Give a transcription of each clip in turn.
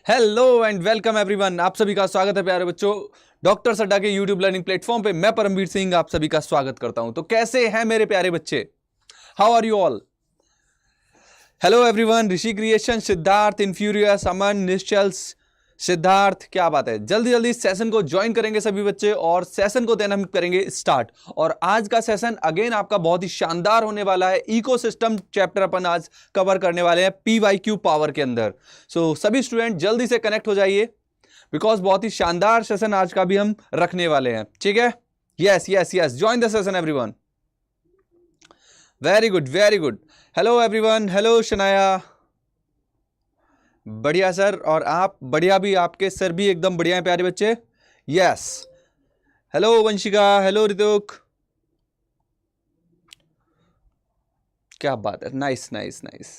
Hello and welcome everyone. आप सभी का स्वागत है प्यारे बच्चों डॉक्टर सड्डा के यूट्यूब लर्निंग प्लेटफॉर्म पे। मैं परमवीर सिंह आप सभी का स्वागत करता हूं। तो कैसे हैं मेरे प्यारे बच्चे? How are you all? Hello everyone. Rishi creation, Siddharth, infurious, Aman, Nishchal, Siddharth, क्या बात है। जल्दी जल्दी सेशन को ज्वाइन करेंगे सभी बच्चे और सेशन को देना हम करेंगे स्टार्ट। और आज का सेशन अगेन आपका बहुत ही शानदार होने वाला है। इकोसिस्टम चैप्टर अपन आज कवर करने वाले हैं PYQ पावर के अंदर। सो सभी स्टूडेंट जल्दी से कनेक्ट हो जाइए बिकॉज बहुत ही शानदार सेशन आज का भी हम रखने वाले हैं। ठीक है, yes yes yes, join the session everyone. Very good very good. Hello everyone, hello Shanaya, बढ़िया सर। और आप बढ़िया भी, आपके सर भी एकदम बढ़िया हैं प्यारे बच्चे। यस, हेलो वंशिका, हेलो ऋतुक, क्या बात है, nice nice nice,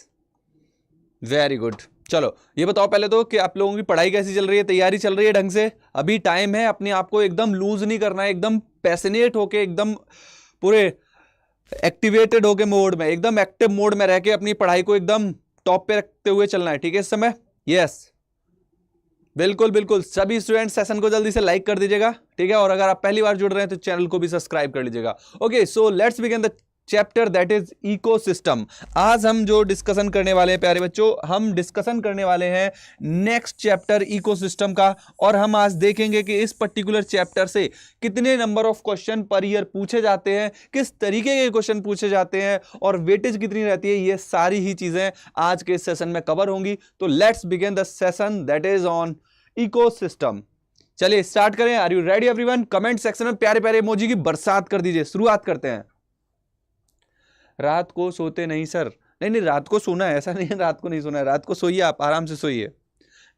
very good. चलो ये बताओ पहले तो कि आप लोगों की पढ़ाई कैसी चल रही है, तैयारी चल रही है ढंग से? अभी टाइम है, अपने आप को एकदम लूज नहीं करना है, एकदम पैशनेट होके, एकदम पूरे एक्टिवेटेड होके मोड में, एकदम एक्टिव मोड में रह के अपनी पढ़ाई को एकदम टॉप पे रखते हुए चलना है। ठीक है इस समय? यस बिल्कुल बिल्कुल। सभी स्टूडेंट सेशन को जल्दी से लाइक कर दीजिएगा। ठीक है, और अगर आप पहली बार जुड़ रहे हैं तो चैनल को भी सब्सक्राइब कर लीजिएगा। Okay, so let's begin the chapter that is ecosystem. आज हम जो डिस्कशन करने वाले हैं प्यारे बच्चों, हम डिस्कशन करने वाले हैं नेक्स्ट चैप्टर इकोसिस्टम का। और हम आज देखेंगे कि इस पर्टिकुलर चैप्टर से कितने number of question per year पूछे जाते हैं, किस तरीके के क्वेश्चन पूछे जाते हैं और वेटेज कितनी रहती है। ये सारी ही चीजें आज के सेशन में कवर होंगी। तो let's begin the session that is on ecosystem. चलिए स्टार्ट करें। Are you ready everyone? Comment section में प्यारे प्यारे इमोजी की बरसात कर दीजिए। शुरुआत करते हैं। रात को सोते नहीं सर? नहीं नहीं, रात को सोना है, ऐसा नहीं है रात को नहीं सोना है। रात को सोइए, आप आराम से सोइए,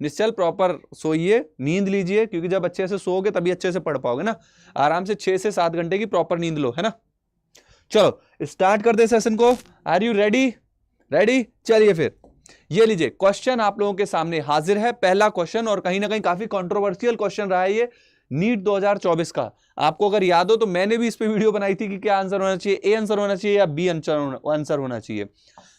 निश्चल प्रॉपर सोइए, नींद लीजिए, क्योंकि जब अच्छे से सोओगे तभी अच्छे से पढ़ पाओगे ना। आराम से 6 से 7 घंटे की प्रॉपर नींद लो, है ना। चलो स्टार्ट करते हैं सेशन को। Are you ready? रेडी, चलिए फिर ये लीजिए क्वेश्चन आप लोगों के सामने हाजिर है। पहला क्वेश्चन, और कहीं ना कहीं काफी कंट्रोवर्शियल क्वेश्चन रहा है ये, नीट 2024 का। आपको अगर याद हो तो मैंने भी इस पे वीडियो बनाई थी कि क्या आंसर होना चाहिए, ए आंसर होना चाहिए या बी आंसर होना चाहिए।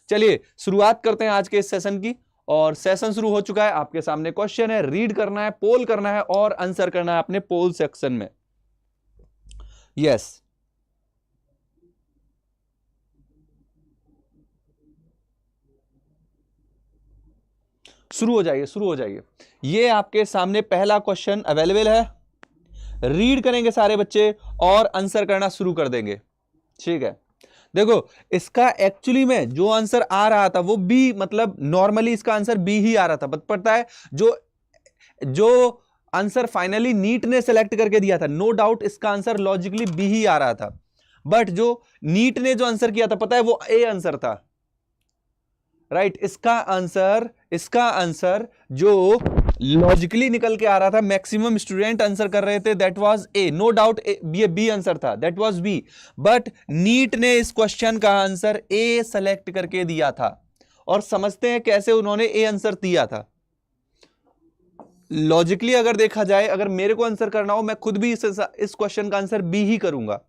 चलिए शुरुआत करते हैं आज के इस सेशन की। और सेशन शुरू हो चुका है। आपके सामने क्वेश्चन है, रीड करना है, पोल करना है और आंसर करना है अपने पोल सेक्शन में। यस, शुरू हो जाइए, शुरू हो जाइए। ये आपके सामने पहला क्वेश्चन अवेलेबल है। रीड करेंगे सारे बच्चे और आंसर करना शुरू कर देंगे। ठीक है, देखो इसका एक्चुअली में जो आंसर आ रहा था वो बी, मतलब नॉर्मली इसका आंसर बी ही आ रहा था। पता है जो जो आंसर फाइनली नीट ने सेलेक्ट करके दिया था, नो डाउट इसका आंसर लॉजिकली बी ही आ रहा था। बट जो नीट ने जो आंसर किया था, पता है वो ए आंसर था। राइट, इसका आंसर जो लॉजिकली निकल के आ रहा था, मैक्सिमम स्टूडेंट आंसर कर रहे थे, that was a, no doubt ये बी आंसर था, that was b. But NEET ने इस क्वेश्चन का आंसर ए सेलेक्ट करके दिया था। और समझते हैं कैसे उन्होंने ए आंसर दिया था। लॉजिकली अगर देखा जाए, अगर मेरे को आंसर करना हो, मैं खुद भी इस क्वेश्चन का आंसर बी ही करूंगा।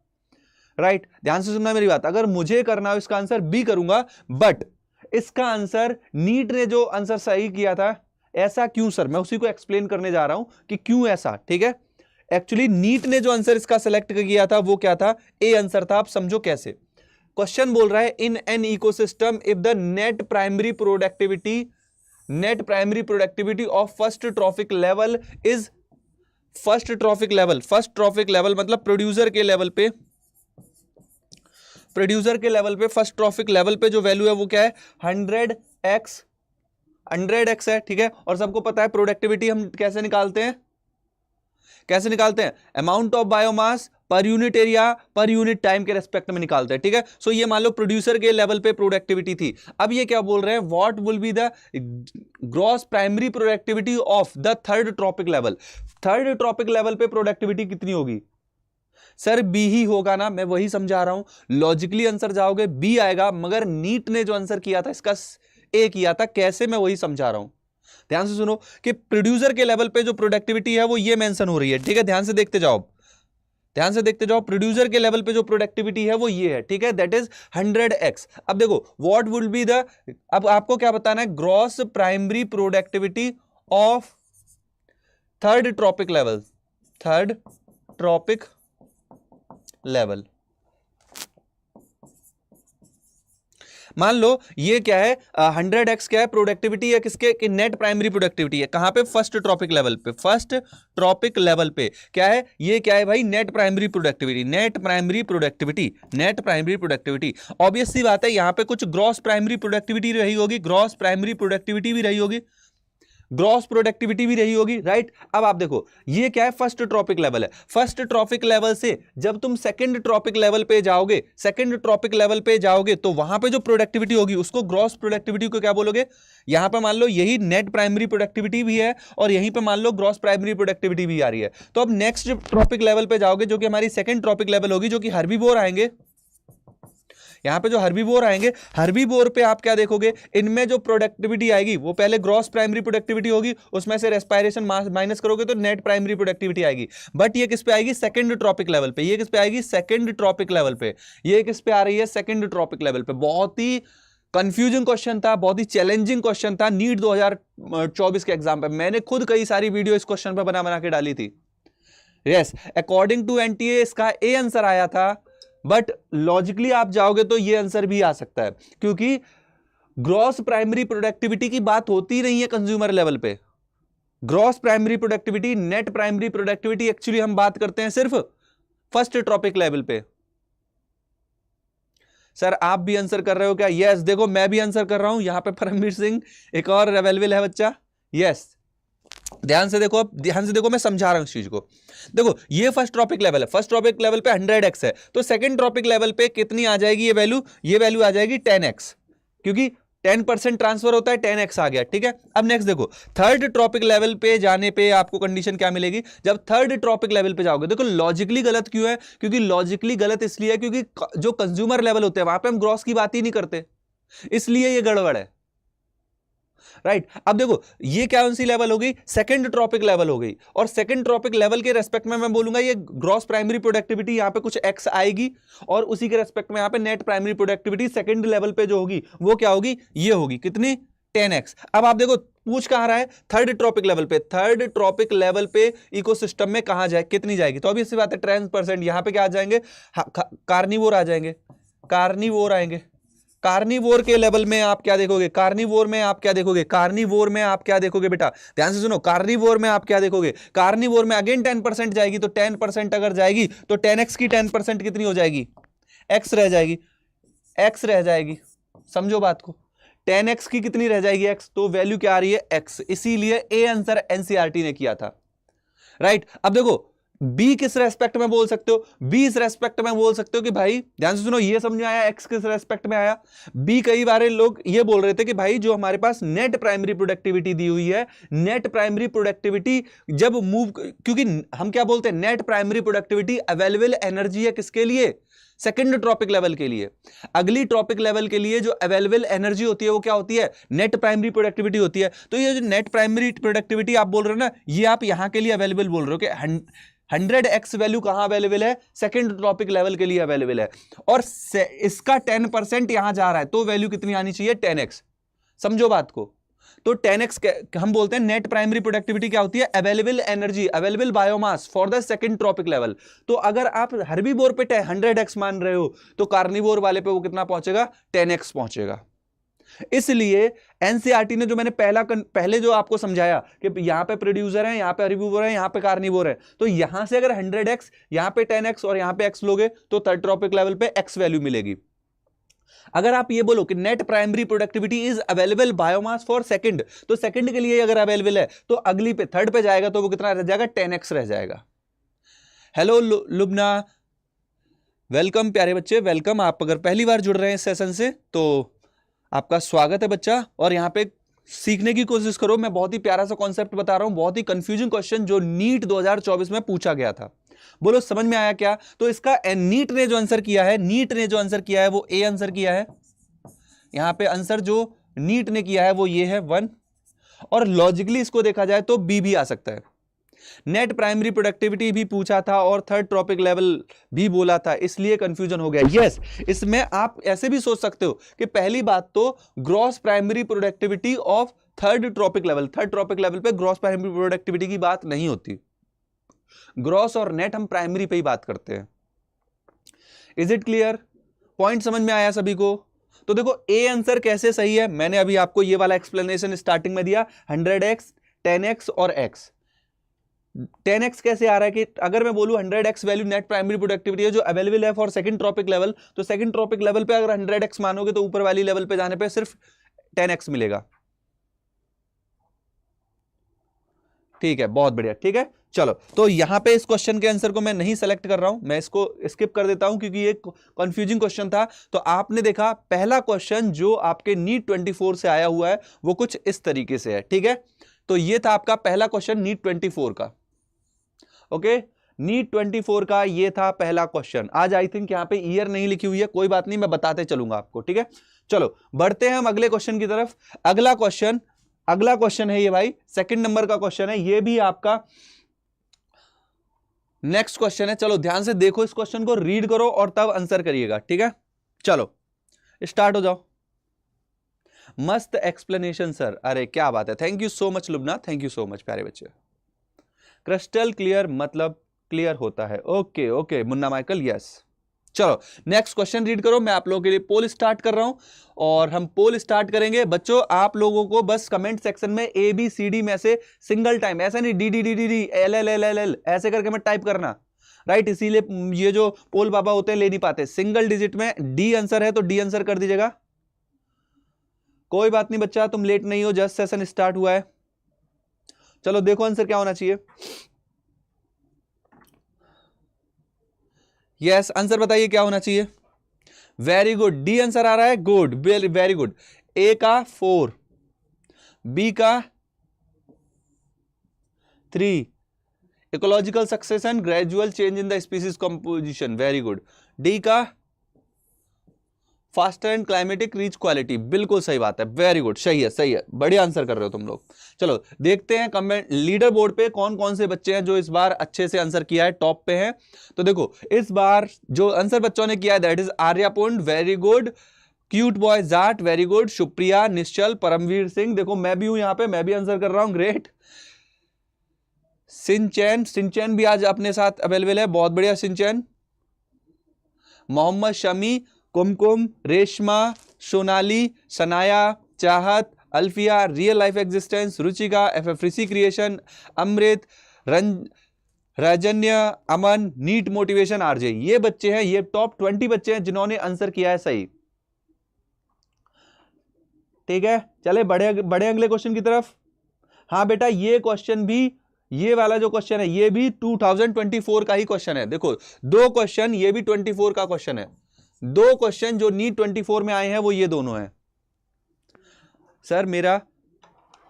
राइट, ध्यान से सुनना मेरी बात। अगर मुझे करना हो इसका आंसर बी करूंगा। बट इसका आंसर नीट ने जो आंसर सही किया था, ऐसा क्यों सर? मैं उसी को एक्सप्लेन करने जा रहा हूं कि क्यों ऐसा। ठीक है, एक्चुअली नीट ने जो आंसर इसका सेलेक्ट किया था वो क्या था? ए आंसर था। आप समझो कैसे। क्वेश्चन बोल रहा है, in an ecosystem if the net primary productivity of first trophic level is, first trophic level मतलब प्रोड्यूसर के लेवल पे, फर्स्ट ट्रॉफिक लेवल पे जो वैल्यू है वो क्या है? 100x है। ठीक है, और सबको पता है प्रोडक्टिविटी हम कैसे निकालते हैं? Amount of biomass per unit area per unit time के रेस्पेक्ट में निकालते हैं। ठीक है, सो ये मान लो प्रोड्यूसर के लेवल पे प्रोडक्टिविटी थी। अब ये क्या बोल रहे हैं? What will be the gross primary productivity of the third trophic level. Third trophic level पे प्रोडक्टिविटी कितनी होगी? सर बी ही होगा ना, मैं वही समझा रहा हूं। लॉजिकली आंसर जाओगे बी आएगा, मगर नीट ने जो आंसर किया था इसका ए किया था। कैसे? मैं वही समझा रहा हूं। ध्यान से सुनो कि प्रोड्यूसर के लेवल पे जो प्रोडक्टिविटी है वो ये मेंशन हो रही है। ठीक है, ध्यान से देखते जाओ। प्रोड्यूसर के लेवल पे जो प्रोडक्टिविटी है वो ये है। ठीक है, दैट इज 100x। अब देखो व्हाट वुड बी द, अब आपको क्या बताना है? Gross primary productivity of third trophic level, third trophic level. मान लो ये क्या है 100x क्या है प्रोडक्टिविटी है किसके कि नेट प्राइमरी प्रोडक्टिविटी है, कहां पे फर्स्ट ट्रॉपिक लेवल पे, फर्स्ट ट्रॉपिक लेवल पे क्या है ये क्या है भाई net primary productivity, net primary productivity, net primary productivity. Obvious सी बात है यहां पे कुछ ग्रॉस प्राइमरी प्रोडक्टिविटी रही होगी, ग्रॉस प्राइमरी प्रोडक्टिविटी भी रही होगी, ग्रॉस प्रोडक्टिविटी भी रही होगी, राइट। अब आप देखो ये क्या है फर्स्ट ट्रॉपिक लेवल है, फर्स्ट ट्रॉपिक लेवल से जब तुम सेकंड ट्रॉपिक लेवल पे जाओगे, सेकंड ट्रॉपिक लेवल पे जाओगे तो वहां पे जो प्रोडक्टिविटी होगी उसको ग्रॉस प्रोडक्टिविटी को क्या बोलोगे, यहां पे मान लो यही नेट प्राइमरी प्रोडक्टिविटी भी है और यहीं पे मान लो ग्रॉस प्राइमरी प्रोडक्टिविटी भी आ रही है। तो अब नेक्स्ट ट्रॉपिक लेवल पे जाओगे जो कि हमारी सेकंड ट्रॉपिक लेवल होगी, जो कि हर्बीवोर आएंगे, यहां पे जो हर्बीवोर आएंगे, हर्बीवोर पे आप क्या देखोगे इनमें जो प्रोडक्टिविटी आएगी वो पहले ग्रॉस प्राइमरी प्रोडक्टिविटी होगी, उसमें से रेस्पिरेशन माइनस करोगे तो नेट प्राइमरी प्रोडक्टिविटी आएगी। बट ये किस पे आएगी सेकंड ट्रॉपिक लेवल पे, ये किस पे आएगी सेकंड ट्रॉपिक लेवल पे, ये किस पे आ रही है सेकंड ट्रॉपिक लेवल पे। बहुत ही कंफ्यूजिंग क्वेश्चन था, बहुत ही चैलेंजिंग क्वेश्चन था नीट 2024 के एग्जाम पे, मैंने खुद कई सारी वीडियो इस क्वेश्चन पे बना के डाली थी। यस, अकॉर्डिंग टू एनटीए इसका ए आंसर आया था, बट लॉजिकली आप जाओगे तो ये आंसर भी आ सकता है, क्योंकि ग्रॉस प्राइमरी प्रोडक्टिविटी की बात होती नहीं है कंज्यूमर लेवल पे। Gross primary productivity, net primary productivity actually हम बात करते हैं सिर्फ फर्स्ट ट्रॉपिक लेवल पे। सर आप भी आंसर कर रहे हो क्या? यस, देखो मैं भी आंसर कर रहा हूं, यहां पे परमवीर सिंह एक और अवेलेबल है बच्चा। यस, ध्यान से देखो, अब ध्यान से देखो, मैं समझा रहा हूं इस चीज को। देखो ये फर्स्ट ट्रॉपिक लेवल है, फर्स्ट ट्रॉपिक लेवल पे 100x है, तो सेकंड ट्रॉपिक लेवल पे कितनी आ जाएगी ये वैल्यू आ जाएगी 10x, क्योंकि 10% ट्रांसफर होता है, 10x आ गया, ठीक है। अब नेक्स्ट देखो थर्ड ट्रॉपिक लेवल पे जाने पे आपको कंडीशन क्या मिलेगी, जब थर्ड ट्रॉपिक लेवल पे जाओगे। देखो लॉजिकली गलत क्यों है, क्योंकि लॉजिकली गलत इसलिए है क्योंकि जो कंज्यूमर लेवल होते हैं वहां पे हम ग्रॉस की बात ही नहीं करते, इसलिए ये गड़बड़ है, राइट। अब देखो ये कौन सी लेवल हो गई, सेकंड ट्रॉपिक लेवल हो गई, और सेकंड ट्रॉपिक लेवल के रेस्पेक्ट में मैं बोलूंगा ये ग्रॉस प्राइमरी प्रोडक्टिविटी यहां पे कुछ एक्स आएगी, और उसी के रेस्पेक्ट में यहां पे net primary productivity second level पे जो होगी वो क्या होगी, ये होगी कितनी 10x। अब आप देखो पूछ कहां रहा है, थर्ड ट्रॉपिक लेवल पे, थर्ड ट्रॉपिक लेवल पे इकोसिस्टम में कहां जाए, कितनी जाएगी, तो अभी इसी बात है ट्रांस%, यहां पे क्या आ जाएंगे, कार्निवोर आ जाएंगे, कार्निवोर आएंगे। कार्निवोर के लेवल में आप क्या देखोगे, कार्निवोर में आप क्या देखोगे, कार्निवोर में आप क्या देखोगे बेटा, ध्यान से सुनो, कार्निवोर में आप क्या देखोगे, कार्निवोर में अगेन 10% जाएगी, तो 10% अगर जाएगी तो 10x की 10% कितनी हो जाएगी, x रह जाएगी, x रह जाएगी, समझो बात को, 10x की कितनी रह जाएगी x, तो वैल्यू क्या आ रही है x, इसीलिए ए आंसर एनसीईआरटी ने किया था, राइट। अब देखो बी किस रेस्पेक्ट में बोल सकते हो, बी इस रेस्पेक्ट में बोल सकते हो कि भाई ध्यान से सुनो, ये समझ में आया एक्स किस रेस्पेक्ट में आया। बी कई बार लोग ये बोल रहे थे कि भाई जो हमारे पास नेट प्राइमरी प्रोडक्टिविटी दी हुई है, नेट प्राइमरी प्रोडक्टिविटी जब मूव, क्योंकि हम क्या बोलते हैं net primary productivity available energy है किसके लिए, सेकंड ट्रॉपिक लेवल के लिए। अगली ट्रॉपिक लेवल के लिए जो अवेलेबल एनर्जी होती है वो क्या होती है, नेट प्राइमरी प्रोडक्टिविटी होती है। तो ये जो नेट प्राइमरी प्रोडक्टिविटी आप बोल रहे हो ना, ये आप यहां के लिए अवेलेबल बोल रहे हो कि 100x वैल्यू कहां अवेलेबल है, सेकंड ट्रॉपिक लेवल के लिए अवेलेबल है, और इसका 10% यहां जा रहा है, तो वैल्यू कितनी आनी चाहिए 10x, समझो बात को। तो 10x हम बोलते हैं नेट प्राइमरी प्रोडक्टिविटी क्या होती है, available energy, available biomass for the second trophic level. तो अगर आप हर्बीवोर पे 100x मान रहे हो तो कार्निवोर वाले पे वो कितना पहुंचेगा, 10x पहुंचेगा। इसलिए एनसीईआरटी ने जो मैंने पहले जो आपको समझाया कि यहां पे प्रोड्यूसर है, यहां पे हर्बीवोर है, यहां पे कार्निवोर है, तो यहां से अगर 100x, यहां पे 10x और यहां पे x लोगे तो थर्ड ट्रॉपिक लेवल पे x वैल्यू मिलेगी। अगर आप ये बोलो कि net primary productivity is available biomass for second, तो सेकंड के लिए अगर अवेलेबल है तो अगली पे थर्ड पे जाएगा तो वो कितना रह जाएगा, 10x रह जाएगा। हेलो लुबना, वेलकम प्यारे बच्चे, वेलकम। आप अगर पहली बार जुड़ रहे हैं इस सेशन से तो आपका स्वागत है बच्चा, और यहाँ पे सीखने की कोशिश करो। मैं बहुत ही प्यारा सा कॉन्सेप्ट बता रहा हूं, बहुत ही कंफ्यूजिंग क्वेश्चन जो नीट 2024 में पूछा गया था। बोलो समझ में आया क्या? तो इसका नीट ने जो आंसर किया है, नीट ने जो आंसर किया है वो ए आंसर किया है। यहां पे आंसर जो नीट ने किया है वो ये है 1, और लॉजिकली इसको देखा जाए तो बी भी आ सकता है। नेट प्राइमरी प्रोडक्टिविटी भी पूछा था और थर्ड ट्रॉपिक लेवल भी बोला था, इसलिए कंफ्यूजन हो गया। यस, इसमें आप ऐसे भी सोच सकते हो कि पहली बात तो gross primary productivity of third trophic level पे ग्रॉस प्राइमरी प्रोडक्टिविटी की बात नहीं होती। ग्रॉस और नेट हम प्राइमरी पे ही बात करते हैं। Is it clear? पॉइंट समझ में आया सभी को? तो देखो ए आंसर कैसे सही है, मैंने अभी आपको ये वाला एक्सप्लेनेशन स्टार्टिंग में दिया। 100x 10x और x। 10x कैसे आ रहा है कि अगर मैं बोलूं 100x value net primary productivity है जो अवेलेबल है फॉर सेकंड ट्रॉपिक लेवल, तो सेकंड ट्रॉपिक लेवल पे अगर 100x मानोगे तो ऊपर वाली लेवल पे जाने पे सिर्फ 10x मिलेगा। ठीक है, बहुत बढ़िया। ठीक है, चलो तो यहां पे इस क्वेश्चन के आंसर को मैं नहीं सेलेक्ट कर रहा हूं, मैं इसको स्किप कर देता हूं क्योंकि ये कंफ्यूजिंग क्वेश्चन था। तो आपने देखा पहला क्वेश्चन जो आपके नीट 24 से आया हुआ है वो कुछ इस तरीके से है। ठीक है, तो ये था आपका पहला क्वेश्चन नीट 24 का। ओके, नीट 24 का ये था पहला क्वेश्चन। आज आई थिंक यहां पे ईयर नहीं लिखी हुई है, कोई बात नहीं, मैं बताते चलूंगा आपको। ठीक है, चलो बढ़ते हैं हम अगले क्वेश्चन की तरफ। अगला क्वेश्चन है ये भाई, सेकंड नंबर का क्वेश्चन है, ये भी आपका नेक्स्ट क्वेश्चन है। चलो ध्यान से देखो इस क्वेश्चन को, रीड करो और तब आंसर करिएगा। ठीक है, चलो स्टार्ट हो जाओ। मस्त एक्सप्लेनेशन सर, अरे क्या बात है, thank you so much Lubna, thank you so much प्यारे बच्चे। क्रिस्टल क्लियर मतलब क्लियर होता है। Okay okay Munna Michael, yes. चलो नेक्स्ट क्वेश्चन रीड करो, मैं आप लोगों के लिए पोल स्टार्ट कर रहा हूं और हम पोल स्टार्ट करेंगे। बच्चों आप लोगों को बस कमेंट सेक्शन में ABCD में से सिंगल टाइम, ऐसा नहीं DDDDD LLLLL ऐसे करके मत टाइप करना, राइट? इसीलिए ये जो पोल बाबा होते हैं ले नहीं पाते। सिंगल डिजिट में D आंसर है तो D आंसर कर दीजिएगा। कोई बात नहीं बच्चा, तुम लेट नहीं हो, जस्ट सेशन स्टार्ट हुआ है। चलो देखो आंसर क्या होना चाहिए। यस, आंसर बताइए क्या होना चाहिए। वेरी गुड, डी आंसर आ रहा है, गुड, वेरी गुड। ए का 4, बी का 3, ecological succession gradual change in the species composition, very good. D का faster and climatic reach quality, बिल्कुल सही बात है, वेरी गुड, सही है सही है, बढ़िया आंसर कर रहे हो तुम लोग। चलो देखते हैं कमेंट लीडर बोर्ड पे कौन कौन से बच्चे हैं जो इस बार अच्छे से आंसर किया है, टॉप पे हैं। तो देखो इस बार जो आंसर बच्चों ने किया है दैट इज आर्यापुंड, very good. Cute boy Jat, very good. Supriya, Nishchal, Paramveer Singh, देखो मैं भी हूं यहाँ पे, मैं भी आंसर कर रहा हूं, ग्रेट। सिंचैन भी आज अपने साथ अवेलेबल है, बहुत बढ़िया Shinchan. Mohammad Shami, Kumkum, Reshma, Sonali, Sanaya, Chahat, Alfiya, real life existence, Ruchika, FF creation, Amrit, Rajanya, Aman, NEET motivation, RJ, ये बच्चे हैं, ये टॉप 20 बच्चे हैं जिन्होंने आंसर किया है सही। ठीक है, चले बड़े अगले क्वेश्चन की तरफ। हाँ बेटा, ये क्वेश्चन भी, ये वाला जो क्वेश्चन है ये भी 2024 का ही क्वेश्चन है। देखो दो क्वेश्चन, ये भी 24 का क्वेश्चन है। दो क्वेश्चन जो नीट 24 में आए हैं वो ये दोनों हैं। सर मेरा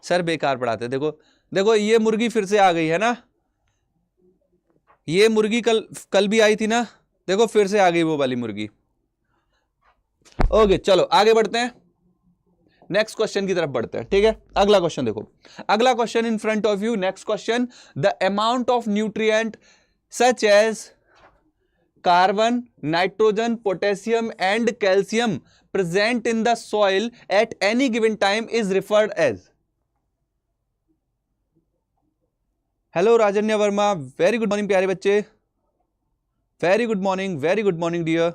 सर बेकार पढ़ाते, देखो ये मुर्गी फिर से आ गई है ना, ये मुर्गी कल भी आई थी ना, देखो फिर से आ गई वो वाली मुर्गी। ओके चलो आगे बढ़ते हैं, नेक्स्ट क्वेश्चन की तरफ बढ़ते हैं। ठीक है, अगला क्वेश्चन देखो, अगला question in front of you. Next question, the amount of nutrient such as carbon, nitrogen, potassium and calcium present in the soil at any given time is referred as. Hello Rajanya Verma, very good morning प्यारे बच्चे, very good morning dear.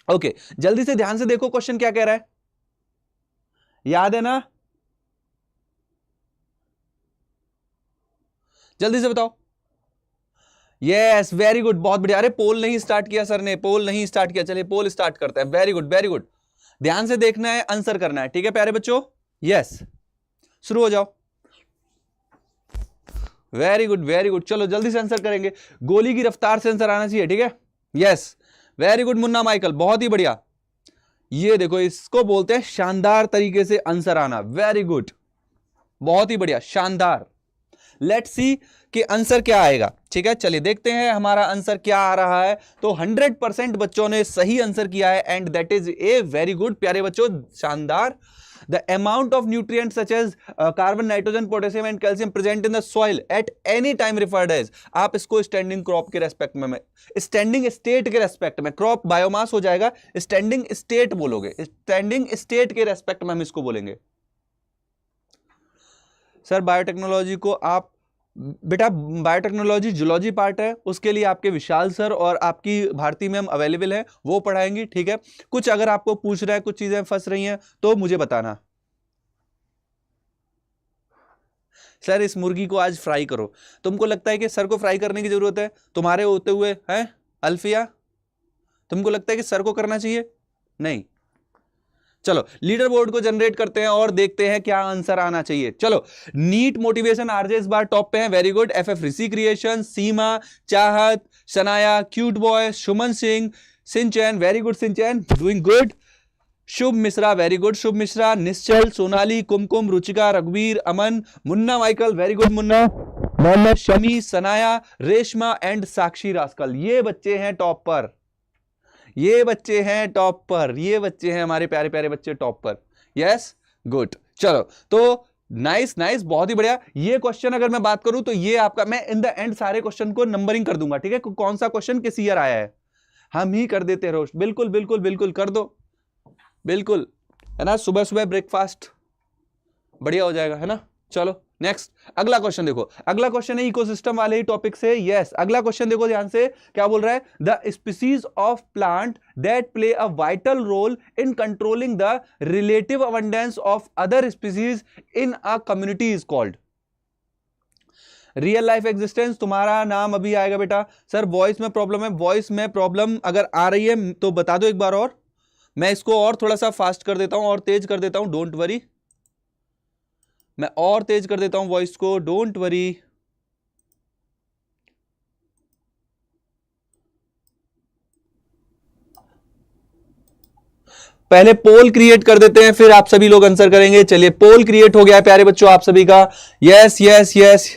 Okay जल्दी से ध्यान से देखो question क्या कह रहा है, याद है ना, जल्दी से बताओ। यस वेरी गुड, बहुत बढ़िया। अरे पोल नहीं स्टार्ट किया सर ने, पोल नहीं स्टार्ट किया, चलिए पोल स्टार्ट करते हैं। वेरी गुड वेरी गुड, ध्यान से देखना है, आंसर करना है। ठीक है प्यारे बच्चों, यस शुरू हो जाओ। वेरी गुड, चलो जल्दी से आंसर करेंगे, गोली की रफ्तार से आंसर आना चाहिए। ठीक है, yes very good Munna Michael, बहुत ही बढ़िया। ये देखो इसको बोलते हैं शानदार तरीके से आंसर आना, वेरी गुड, बहुत ही बढ़िया, शानदार। लेट्स सी कि आंसर क्या आएगा। ठीक है, चलिए देखते हैं हमारा आंसर क्या आ रहा है। तो 100% बच्चों ने सही आंसर किया है and that is a very good. प्यारे बच्चों, शानदार। The amount of nutrients such as carbon, nitrogen, potassium and calcium present in the soil at any time referred as, आप इसको स्टैंडिंग क्रॉप के रेस्पेक्ट में, स्टैंडिंग स्टेट के respect में, crop biomass हो जाएगा, स्टैंडिंग स्टेट बोलोगे, स्टैंडिंग स्टेट के रेस्पेक्ट में हम इसको बोलेंगे। सर बायोटेक्नोलॉजी को आप, बेटा बायोटेक्नोलॉजी जूलॉजी पार्ट है, उसके लिए आपके विशाल सर और आपकी भारती मैम अवेलेबल है, वो पढ़ाएंगी। ठीक है, कुछ अगर आपको पूछ रहा है, कुछ चीजें फंस रही हैं तो मुझे बताना। सर इस मुर्गी को आज फ्राई करो। तुमको लगता है कि सर को फ्राई करने की जरूरत है तुम्हारे होते हुए? हैं अल्फिया, तुमको लगता है कि सर को करना चाहिए? नहीं। चलो लीडर बोर्ड को जनरेट करते हैं और देखते हैं क्या आंसर आना चाहिए। चलो, नीट मोटिवेशन आरजे इस बार टॉप पे है, very good. FF Rishi creation, Seema, Chahat, Sanaya, cute boy, Suman Singh, Shinchan, very good Shinchan, doing good. Shubh Mishra, very good Shubh Mishra, Nishchal, Sonali, Kumkum, Ruchika, रघुवीर, Aman, Munna Michael, very good Munna, Mohammad Shami, Sanaya, Reshma and Sakshi rascal. ये बच्चे हैं टॉप पर, ये बच्चे हैं टॉप पर, ये बच्चे हैं हमारे प्यारे प्यारे बच्चे टॉप पर। Yes, good. चलो तो नाइस नाइस, बहुत ही बढ़िया। ये क्वेश्चन अगर मैं बात करूं तो ये आपका, मैं इन द एंड सारे क्वेश्चन को नंबरिंग कर दूंगा। ठीक है, कौन सा क्वेश्चन किस ईयर आया है हम ही कर देते हैं रोस्ट। बिल्कुल बिल्कुल बिल्कुल कर दो, बिल्कुल, है ना। सुबह सुबह ब्रेकफास्ट बढ़िया हो जाएगा, है ना। चलो नेक्स्ट, अगला क्वेश्चन देखो। अगला क्वेश्चन है इकोसिस्टम वाले ही टॉपिक से। यस, अगला क्वेश्चन देखो ध्यान से, क्या बोल रहा है? The species of plant that play a vital role in controlling the relative abundance of other species in a community is called. Real life existence, तुम्हारा नाम अभी आएगा बेटा। सर वॉइस में प्रॉब्लम है, वॉइस में प्रॉब्लम अगर आ रही है तो बता दो एक बार, और मैं इसको और थोड़ा सा फास्ट कर देता हूं और तेज कर देता हूं, डोंट वरी। मैं और तेज कर देता हूं वॉइस को, डोंट वरी। पहले पोल क्रिएट कर देते हैं, फिर आप सभी लोग आंसर करेंगे। चलिए पोल क्रिएट हो गया है प्यारे बच्चों आप सभी का। यस यस यस,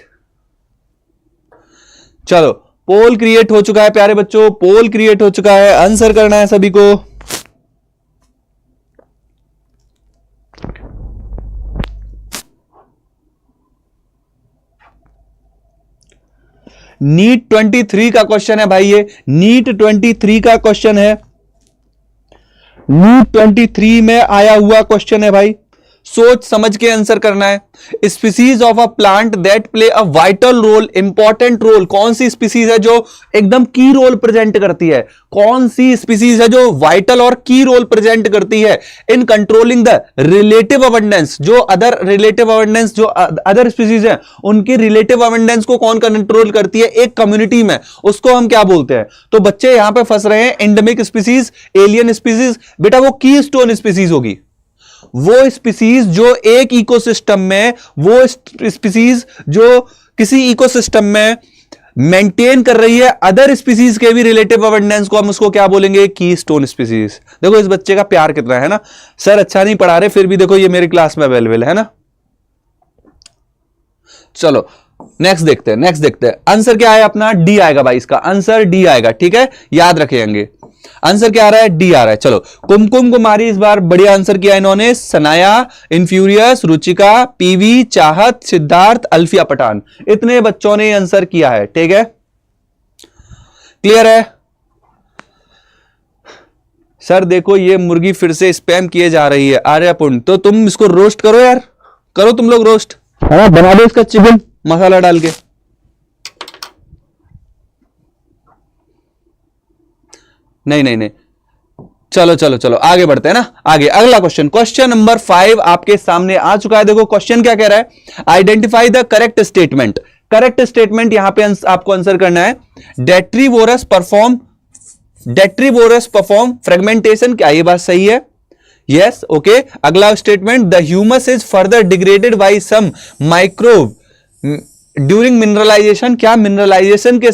चलो पोल क्रिएट हो चुका है प्यारे बच्चों, पोल क्रिएट हो चुका है, आंसर करना है सभी को। नीट 23 का क्वेश्चन है भाई, ये नीट 23 का क्वेश्चन है, नीट 23 में आया हुआ क्वेश्चन है भाई। सोच समझ के आंसर करना है। Species of a plant that play a vital role, important role. कौन सी स्पीसीज है जो एकदम की रोल प्रेजेंट करती है? कौन सी स्पीसीज है जो वाइटल और की रोल प्रेजेंट करती है इन कंट्रोलिंग द रिलेटिव अबंडेंस? जो अदर रिलेटिव अबंडेंस, जो अदर स्पीसीज है उनकी रिलेटिव अबंडेंस को कौन कंट्रोल करती है एक कम्युनिटी में, उसको हम क्या बोलते हैं? तो बच्चे यहां पे फंस रहे हैं, एंडेमिक स्पीसीज, एलियन स्पीसीज। बेटा वो की स्टोन स्पीसीज होगी, वो स्पीसीज जो एक इकोसिस्टम में, वो स्पीसीज जो किसी इकोसिस्टम में मेंटेन कर रही है अदर स्पीसीज के भी रिलेटिव अबंडेंस को, हम उसको क्या बोलेंगे? की स्टोन स्पीसीज। देखो इस बच्चे का प्यार कितना है ना। सर अच्छा नहीं पढ़ा रहे, फिर भी देखो ये मेरी क्लास में अवेलेबल है ना। चलो नेक्स्ट देखते हैं, नेक्स्ट देखते हैं। आंसर क्या है अपना? डी आएगा भाई, इसका आंसर डी आएगा। ठीक है, याद रखेंगे। आंसर क्या आ रहा है? डी आ रहा है। चलो कुमकुम कुमारी इस बार बढ़िया आंसर किया इन्होंने। सनाया, इन्फ्यूरियस, रुचिका, पीवी, चाहत, सिद्धार्थ, अल्फिया पठान, इतने बच्चों ने आंसर किया है। ठीक है, क्लियर है? सर देखो ये मुर्गी फिर से स्पैम किए जा रही है। आर्यपुण, तो तुम इसको रोस्ट करो यार, करो तुम लोग रोस्ट, बना दो इसका चिकन मसाला डाल के। नहीं नहीं नहीं, चलो चलो चलो आगे बढ़ते हैं ना। आगे अगला क्वेश्चन, क्वेश्चन नंबर 5 आपके सामने आ चुका है। देखो क्वेश्चन क्या कह रहा है? Identify the correct statement. Correct statement यहां पे आपको आंसर करना है। डेट्रीवोरस परफॉर्म फ्रेगमेंटेशन, क्या ये बात सही है? Yes, okay. अगला statement, the humus is further degraded by some microbe during mineralization. क्या मिनरलाइजेशन के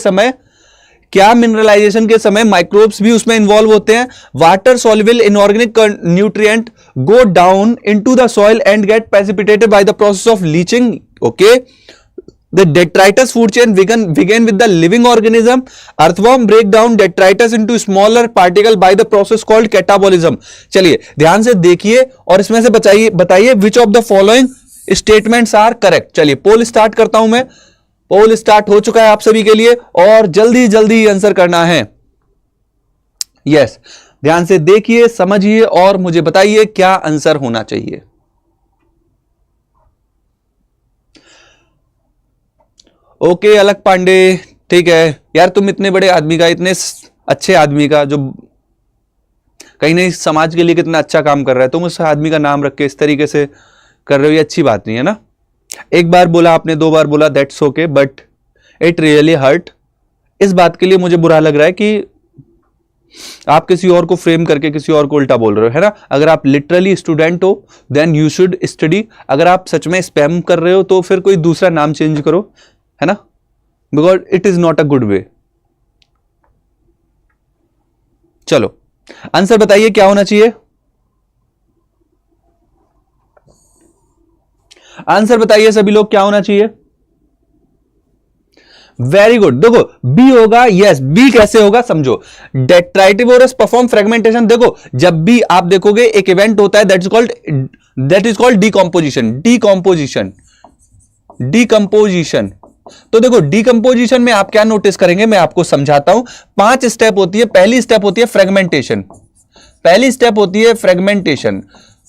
समय माइक्रोब्स भी उसमें इन्वॉल्व होते हैं? Water soluble inorganic nutrient go down into the soil and get precipitated by the process of leaching. Okay, The detritus food chain begin with the living organism. Earthworm break down detritus into smaller particle by the process called catabolism. चलिए ध्यान से देखिए और इसमें से बताइए which of the following statements are correct. चलिए पोल start करता हूं मैं. पोल स्टार्ट हो चुका है आप सभी के लिए और जल्दी जल्दी आंसर करना है. यस, ध्यान से देखिए, समझिए और मुझे बताइए क्या आंसर होना चाहिए. ओके अलग पांडे, ठीक है यार, तुम इतने बड़े आदमी का, इतने अच्छे आदमी का, जो कहीं नहीं समाज के लिए कितना अच्छा काम कर रहा है, तुम उस आदमी का नाम रख के इस तरीके से कर रहे हो, ये अच्छी बात नहीं है ना. एक बार बोला आपने, 2 बार बोला, that's okay, but it really hurt. इस बात के लिए मुझे बुरा लग रहा है कि आप किसी और को फ्रेम करके किसी और को उल्टा बोल रहे हो, है ना. अगर आप लिटरली स्टूडेंट हो देन यू शुड स्टडी. अगर आप सच में स्पैम कर रहे हो तो फिर कोई दूसरा नाम चेंज करो, है ना, because it is not a good way. चलो आंसर बताइए क्या होना चाहिए. आंसर बताइए सभी लोग, क्या होना चाहिए. Very good. देखो बी होगा. यस, बी कैसे होगा समझो. डेट्राइटिवोरस परफॉर्म फ्रेगमेंटेशन. देखो जब भी आप देखोगे एक इवेंट होता है that is called decomposition. Decomposition. तो देखो डीकंपोजिशन में आप क्या नोटिस करेंगे, मैं आपको समझाता हूं. 5 स्टेप होती है. पहली स्टेप होती है फ्रेगमेंटेशन. पहली स्टेप होती है फ्रेगमेंटेशन.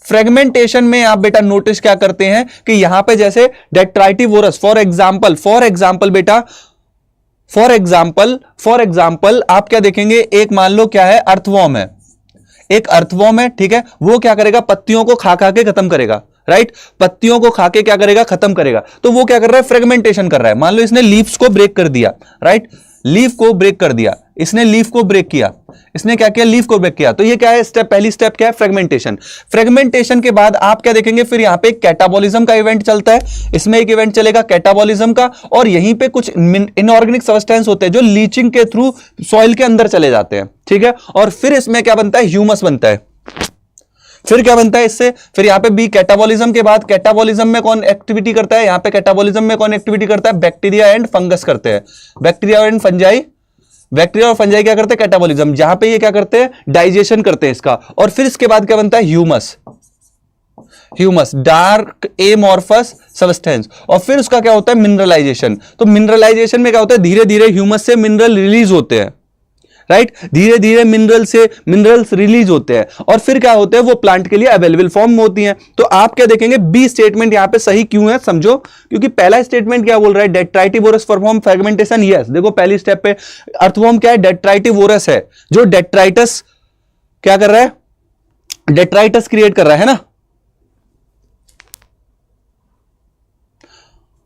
फ्रेगमेंटेशन में आप बेटा नोटिस क्या करते हैं कि यहां पे जैसे डेट्राइटिवोरस फॉर एग्जांपल बेटा, फॉर एग्जांपल आप क्या देखेंगे, एक मान लो क्या है, अर्थवॉर्म है. एक अर्थवॉर्म है, ठीक है, वो क्या करेगा, पत्तियों को खा के खत्म करेगा. राइट, पत्तियों को खा के क्या करेगा, खत्म करेगा. तो वो क्या कर रहा है, फ्रेगमेंटेशन कर रहा है. मान लो इसने लीव्स को ब्रेक कर दिया. राइट, लीफ को ब्रेक कर दिया, इसने लीफ को ब्रेक किया, इसने क्या किया, लीफ को ब्रेक किया. तो ये क्या है स्टेप, पहली स्टेप क्या है, फ्रेगमेंटेशन. फ्रेगमेंटेशन के बाद आप क्या देखेंगे, फिर यहां पे कैटाबॉलिज्म का इवेंट चलता है. इसमें एक इवेंट चलेगा कैटाबॉलिज्म का, और यहीं पे कुछ इनऑर्गेनिक सब्सटेंस होते हैं जो लीचिंग के थ्रू सॉइल के अंदर चले जाते हैं. ठीक है, और फिर इसमें क्या बनता है, ह्यूमस बनता है. फिर क्या बनता है इससे, फिर यहां पे बी कैटाबॉलिज्म के बाद, कैटाबॉलिज्म में कौन एक्टिविटी करता है, यहां पे कैटाबॉलिज्म में कौन एक्टिविटी करता है, बैक्टीरिया एंड फंगस करते हैं. बैक्टीरिया एंड फंजाई, बैक्टीरिया और फंजाई क्या करते हैं, कैटाबॉलिज्म. जहां पे ये क्या करते हैं, डाइजेशन करते हैं इसका. और फिर इसके बाद क्या बनता है, ह्यूमस डार्क एमॉर्फस सब्सटेंस. और फिर उसका क्या होता है, मिनरलाइजेशन. तो मिनरलाइजेशन में क्या होता है, धीरे धीरे ह्यूमस से मिनरल रिलीज होते हैं. राइट, धीरे धीरे मिनरल्स रिलीज होते हैं, और फिर क्या होते हैं, वो प्लांट के लिए अवेलेबल फॉर्म में होती हैं. तो आप क्या देखेंगे, बी स्टेटमेंट यहां पे सही क्यों है समझो, क्योंकि पहला स्टेटमेंट क्या बोल रहा है, डेट्राइटिवोरस परफॉर्म फ्रेगमेंटेशन. यस, देखो पहली स्टेप पे अर्थवॉर्म क्या है, डेट्राइटिवोरस है, जो डेट्राइटस क्या कर रहा है, डेट्राइटस क्रिएट कर रहा है ना.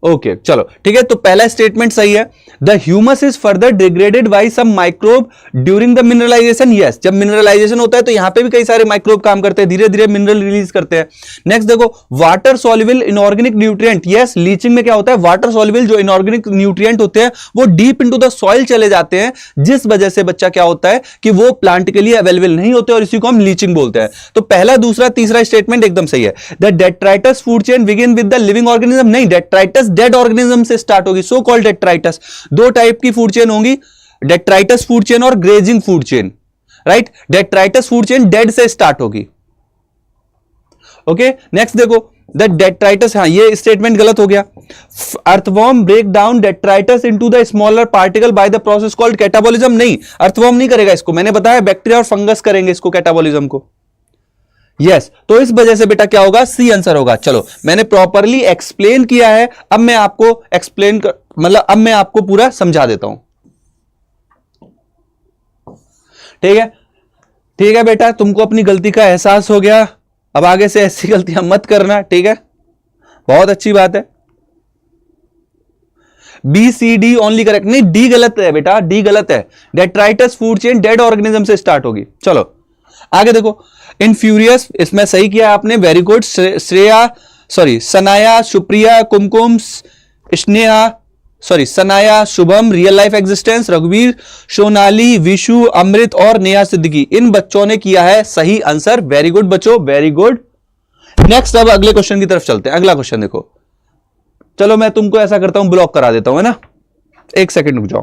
ओके चलो ठीक है, तो पहला स्टेटमेंट सही है. The humus is further degraded by some microbe during the mineralization. Yes, जब मिनरलाइजेशन होता है तो यहां पे भी कई सारे माइक्रोब काम करते हैं, धीरे धीरे मिनरल रिलीज करते हैं. नेक्स्ट देखो, water soluble inorganic nutrient. Yes, leaching में क्या होता है, वाटर सॉल्युबल जो इनऑर्गेनिक न्यूट्रिएंट होते हैं वो डीप इनटू द सॉइल चले जाते हैं, जिस वजह से बच्चा क्या होता है कि वो प्लांट के लिए अवेलेबल नहीं होते, और इसी को हम लीचिंग बोलते हैं. तो पहला, दूसरा, तीसरा स्टेटमेंट एकदम सही है. The detritus food chain begin with the living organism. नहीं, डेट्राइटस डेड ऑर्गेनिज्म से स्टार्ट होगी, सो कॉल्ड डेट्राइटस. 2 टाइप की फूड चेन होंगी, डेट्राइटस फूड चेन और grazing food chain. Right, detritus food chain dead से स्टार्ट होगी. Okay, next देखो, the detritus, हाँ ये स्टेटमेंट गलत हो गया. Earthworm break down detritus into the smaller particle by the process called catabolism. नहीं, अर्थवॉर्म नहीं करेगा इसको, मैंने बताया बैक्टीरिया और फंगस करेंगे इसको, कैटाबॉलिज्म को. यस, तो इस वजह से बेटा क्या होगा, सी आंसर होगा. चलो मैंने प्रॉपरली एक्सप्लेन किया है, अब मैं आपको अब मैं आपको पूरा समझा देता हूं. ठीक है, ठीक है बेटा, तुमको अपनी गलती का एहसास हो गया, अब आगे से ऐसी गलतियां मत करना. ठीक है, बहुत अच्छी बात है. B C D only correct. नहीं, डी गलत है बेटा, डी गलत है. Detritus food chain dead organism से स्टार्ट होगी. चलो आगे देखो, इनफ्यूरियस, इसमें सही किया आपने, very good. Sanaya, Supriya, Kumkum, Sneha, Sanaya, Shubham, real life existence, रघुवीर, सोनाली, विशु, अमृत और नेहा सिद्दीकी, इन बच्चों ने किया है सही आंसर. वेरी गुड बच्चों, वेरी गुड. नेक्स्ट अब अगले क्वेश्चन की तरफ चलते हैं. अगला क्वेश्चन देखो, चलो मैं तुमको ऐसा करता हूं, ब्लॉक करा देता हूं, है ना। एक सेकंड रुक जाओ,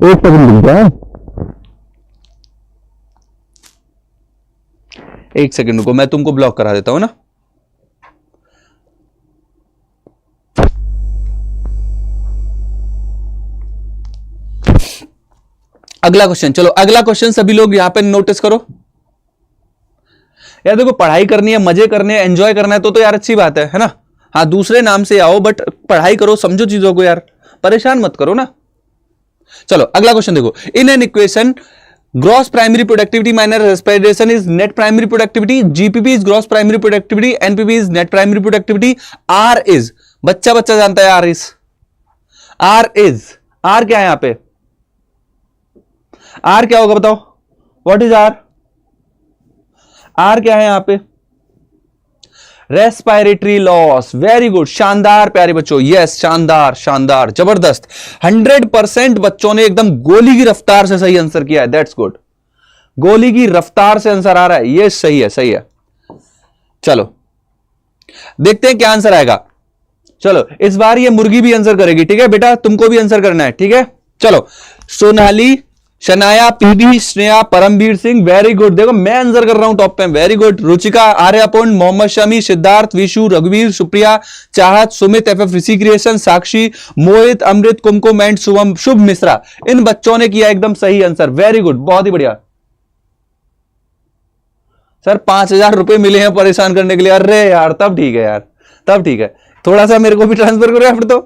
एक सेकंड रुक जाओ, एक सेकंड रुको, मैं तुमको ब्लॉक करा देता हूं ना। अगला क्वेश्चन, चलो अगला क्वेश्चन सभी लोग यहां पे नोटिस करो। यार देखो, पढ़ाई करनी है, मजे करने हैं, एंजॉय करना है तो यार अच्छी बात है ना। हाँ, दूसरे नाम से आओ बट पढ़ाई करो, समझो चीजों को यार, परेशान मत करो ना। चलो अगला क्वेश्चन देखो, in an equation gross primary productivity minus respiration is net primary productivity, GPP is gross primary productivity, NPP is net primary productivity, R is, बच्चा बच्चा जानता है R is, R is, R क्या है यहां पे, आर क्या होगा बताओ, व्हाट इज आर, आर क्या है यहां पे, रेस्पिरेटरी लॉस। वेरी गुड, शानदार प्यारे बच्चों, यस शानदार शानदार जबरदस्त, 100% बच्चों ने एकदम गोली की रफ्तार से सही आंसर किया है, दैट्स गुड, गोली की रफ्तार से आंसर आ रहा है, ये सही है सही है। चलो देखते हैं क्या आंसर आएगा। चलो इस बार ये मुर्गी भी आंसर करेगी, ठीक है बेटा, तुमको भी आंसर करना है, ठीक है। चलो Sonali, Shanaya, PB, Sneha, Paramveer Singh, very good, देखो मैं आंसर कर रहा हूं टॉप पे, वेरी गुड। रुचिका, आर्यपुन, मोहम्मद शमी, सिद्धार्थ, विशु, रघुवीर, Supriya, Chahat, Sumit, F Rishi creation, Sakshi, Mohit, Amrit, Kumkum and Shubham, Shubh Mishra, इन बच्चों ने किया एकदम सही आंसर, वेरी गुड, बहुत ही बढ़िया। सर 5,000 रुपए मिले हैं परेशान करने के लिए, अरे यार तब ठीक है यार, तब ठीक है, थोड़ा सा मेरे को भी ट्रांसफर करो यार, फिर तो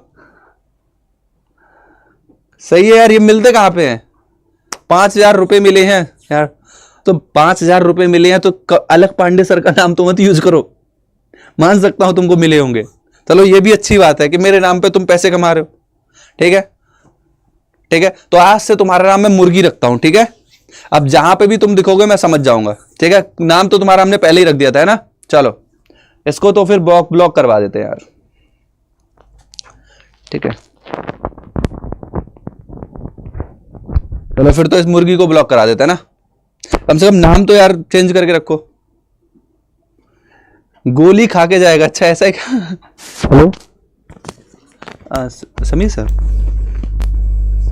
सही है यार। ये मिलते कहां पे हैं, 5,000 रुपए मिले हैं यार, तो 5,000 रुपए मिले हैं तो अलग पांडे सर का नाम तो मत यूज करो, मान सकता हूं तुमको मिले होंगे। चलो ये भी अच्छी बात है कि मेरे नाम पे तुम पैसे कमा रहे हो, ठीक है ठीक है। तो आज से तुम्हारा नाम मैं मुर्गी रखता हूं, ठीक है। अब जहां पे भी तुम दिखोगे मैं समझ जाऊंगा, ठीक है। नाम तो तुम्हारा हमने पहले ही रख दिया था, है ना। चलो इसको तो फिर ब्लॉक करवा देते हैं यार, ठीक है। चलो फिर तो इस मुर्गी को ब्लॉक करा देते हैं ना, कम से कम नाम तो यार चेंज करके रखो। गोली खा के जाएगा, अच्छा ऐसा है क्या। Hello Sameer sir,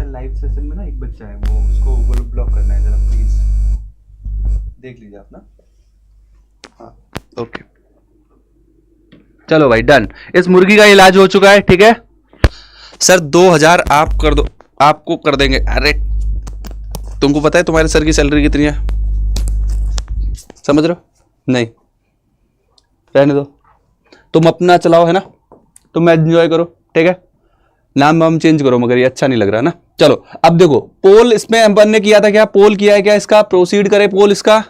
live session में ना एक बच्चा है, वो उसको ब्लॉक करना है, जरा प्लीज देख लीजिए आप ना। हाँ ओके, चलो भाई डन, इस मुर्गी का इलाज हो चुका है, ठीक है। सर 2,000 आप कर दो, आपको कर देंगे। अरे तुमको पता है तुम्हारे सर की सैलरी कितनी है, समझ रहे हो, नहीं रहने दो, तुम अपना चलाओ, है ना, तुम एंजॉय करो, ठीक है। नाम वाम चेंज करो, मगर ये अच्छा नहीं लग रहा ना। चलो अब देखो, पोल इसमें अपन ने किया था क्या, पोल किया है क्या इसका, प्रोसीड करे पोल, इसका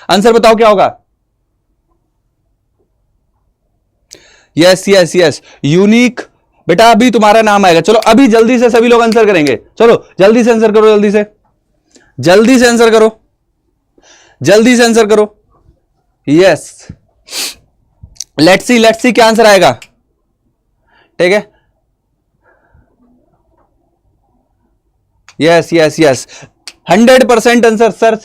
आंसर बताओ क्या होगा। यस यस यस, यूनिक, बेटा अभी तुम्हारा नाम आएगा। चलो अभी जल्दी से सभी लोग आंसर करेंगे, चलो जल्दी से आंसर करो, जल्दी से, जल्दी से आंसर करो, जल्दी से आंसर करो। यस लेट्स सी क्या आंसर आएगा, ठीक है। Yes yes yes 100% answer. Sir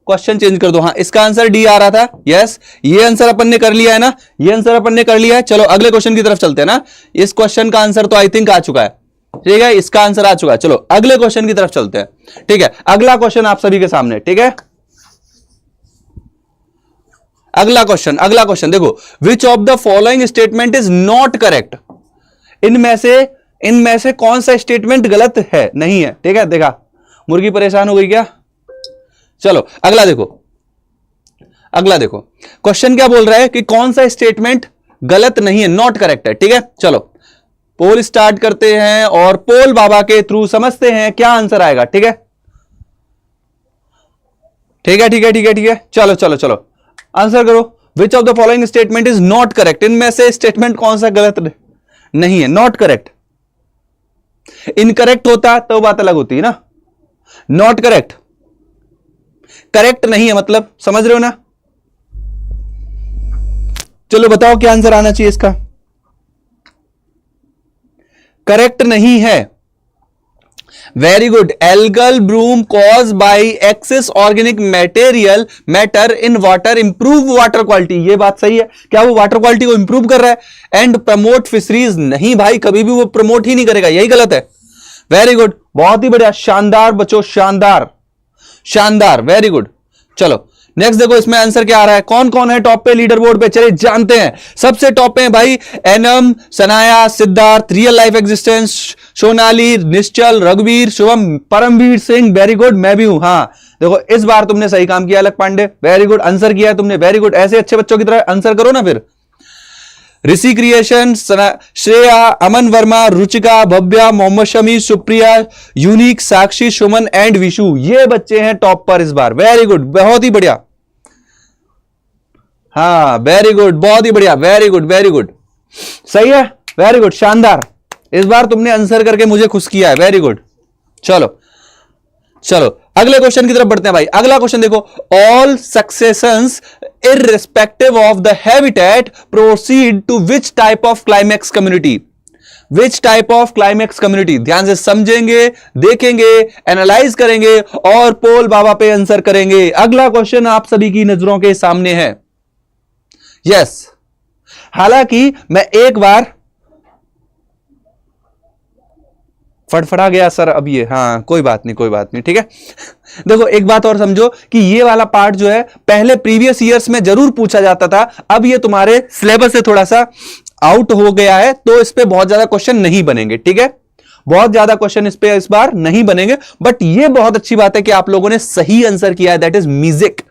question change कर दो, हाँ इसका आंसर डी आ रहा था, यस ये आंसर अपन ने कर लिया है ना, ये आंसर अपन ने कर लिया है। चलो अगले क्वेश्चन की तरफ चलते हैं ना, इस क्वेश्चन का आंसर तो आई थिंक आ चुका है, ठीक है, इसका आंसर आ चुका है। चलो अगले क्वेश्चन की तरफ चलते हैं, ठीक है। अगला क्वेश्चन आप सभी के सामने, ठीक है। अगला क्वेश्चन देखो, which of the following statement is not correct, इनमें से कौन सा स्टेटमेंट गलत है, नहीं है, ठीक है। देखा मुर्गी परेशान हो गई क्या। चलो अगला देखो, क्वेश्चन क्या बोल रहा है कि कौन सा स्टेटमेंट गलत नहीं है, नॉट करेक्ट है, ठीक है। चलो पोल स्टार्ट करते हैं और पोल बाबा के थ्रू समझते हैं क्या आंसर आएगा, ठीक है ठीक है ठीक है ठीक है ठीक है। चलो चलो चलो आंसर करो, which of the following statement is not correct, इनमें से स्टेटमेंट कौन सा गलत नहीं है, नॉट करेक्ट। इनकरेक्ट होता तो बात अलग होती है ना, नॉट करेक्ट, करेक्ट नहीं है, मतलब समझ रहे हो ना। चलो बताओ क्या आंसर आना चाहिए इसका, करेक्ट नहीं है। Very good, algal bloom cause by excess organic material matter in water improve water quality. ये बात सही है, क्या वो वाटर क्वालिटी को इंप्रूव कर रहा है? एंड प्रमोट फिशरीज, नहीं भाई, कभी भी वो प्रमोट ही नहीं करेगा, यही गलत है। वेरी गुड, बहुत ही बढ़िया, शानदार बच्चों, शानदार शानदार, वेरी गुड। चलो नेक्स्ट देखो इसमें आंसर क्या आ रहा है, कौन कौन है टॉप पे लीडर बोर्ड पे, चलिए जानते हैं। सबसे टॉप पे है भाई Anam, Sanaya, Siddharth, real life existence, Sonali, Nishchal, रघुवीर, शुभम, परमवीर सिंह, वेरी गुड, मैं भी हूं। हाँ देखो इस बार तुमने सही काम किया अलग पांडे, वेरी गुड, आंसर किया है तुमने, वेरी गुड, ऐसे अच्छे बच्चों की तरह आंसर करो ना फिर। Rishi creation, Shreya, Aman Verma, Ruchika, Bhavya, Mohammad Shami, Supriya, unique, Sakshi, Suman and Vishu, ये बच्चे हैं टॉप पर इस बार, वेरी गुड, बहुत ही बढ़िया। हाँ वेरी गुड, बहुत ही बढ़िया, वेरी गुड वेरी गुड, सही है, वेरी गुड, शानदार, इस बार तुमने आंसर करके मुझे खुश किया है, वेरी गुड। चलो चलो अगले क्वेश्चन की तरफ बढ़ते हैं भाई। अगला क्वेश्चन देखो, all successions irrespective of the habitat proceed to which type of climax community? Which type of climax community? ध्यान से समझेंगे, देखेंगे, एनालाइज करेंगे और पोल बाबा पे आंसर करेंगे। अगला क्वेश्चन आप सभी की नजरों के सामने है। यस, हालांकि मैं एक बार फटफटा गया सर अब ये, हाँ कोई बात नहीं कोई बात नहीं, ठीक है। देखो एक बात और समझो कि ये वाला पार्ट जो है पहले प्रीवियस ईयर्स में जरूर पूछा जाता था, अब ये तुम्हारे सिलेबस से थोड़ा सा आउट हो गया है, तो इस पे बहुत ज्यादा क्वेश्चन नहीं बनेंगे, ठीक है, बहुत ज्यादा क्वेश्चन इस पे इस बार नहीं बनेंगे। बट ये बहुत अच्छी बात है कि आप लोगों ने सही आंसर किया है, that is music.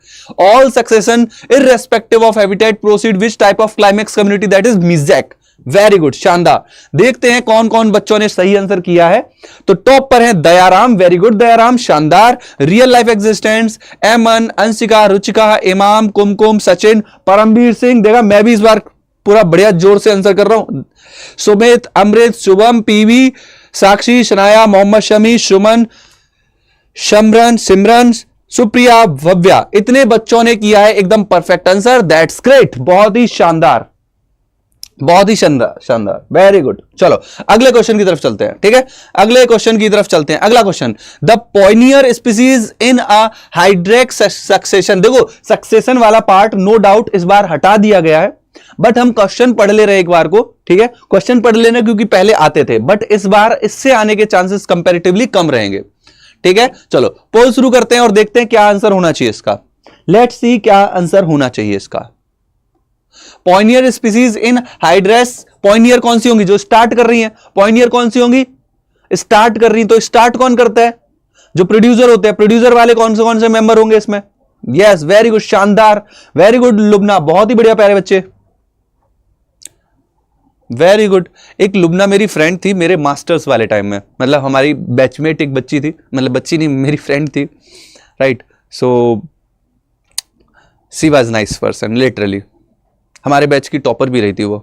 All succession irrespective of habitat proceed which type of climax community, that is music, very good, शानदार। देखते हैं कौन कौन बच्चों ने सही आंसर किया है। तो टॉप पर है दयाराम, वेरी गुड दयाराम, शानदार। रियल लाइफ एग्जिस्टेंस, एमन, अंशिका, रुचिका, इमाम, कुमकुम, सचिन, परमवीर सिंह, देखा मैं भी इस बार पूरा बढ़िया जोर से आंसर कर रहा हूं। सुमित, अमृत, शुभम, पीवी, साक्षी, शनाया, मोहम्मद शमी, सुमन, शमरन, सिमरन, सुप्रिया, भव्या, इतने बच्चों ने किया है एकदम परफेक्ट आंसर, दैट्स ग्रेट, बहुत ही शानदार, बहुत ही शानदार शानदार, वेरी गुड। चलो अगले क्वेश्चन की तरफ चलते हैं, ठीक है, अगले क्वेश्चन की तरफ चलते हैं। अगला question, the pioneer species in a hydrarch succession. देखो सक्सेशन वाला पार्ट नो डाउट इस बार हटा दिया गया है, बट हम क्वेश्चन पढ़ ले रहे एक बार को, ठीक है, क्वेश्चन पढ़ लेना क्योंकि पहले आते थे, बट इस बार इससे आने के चांसेस कंपैरेटिवली कम रहेंगे, ठीक है। चलो पोल शुरू करते हैं और देखते हैं क्या आंसर होना चाहिए इसका। लेट्स सी क्या आंसर होना चाहिए इसका। पॉइनियर स्पीसीज इन हाइड्रेस, पॉइनियर कौन सी होंगी? जो स्टार्ट कर रही हैं। पॉइनियर कौन सी होंगी? स्टार्ट कर रही हैं। तो स्टार्ट कौन करता है? जो प्रोड्यूसर होते हैं। प्रोड्यूसर वाले कौन से मेंबर होंगे इसमें? यस, वेरी गुड, शानदार, वेरी गुड लुबना, बहुत ही बढ़िया प्यारे बच्चे, वेरी गुड। एक लुबना मेरी फ्रेंड थी मेरे मास्टर्स वाले टाइम में, मतलब हमारी बैचमेट एक बच्ची थी, मतलब बच्ची नहीं मेरी फ्रेंड थी, right. So she was nice person, literally हमारे बैच की टॉपर भी रही थी वो।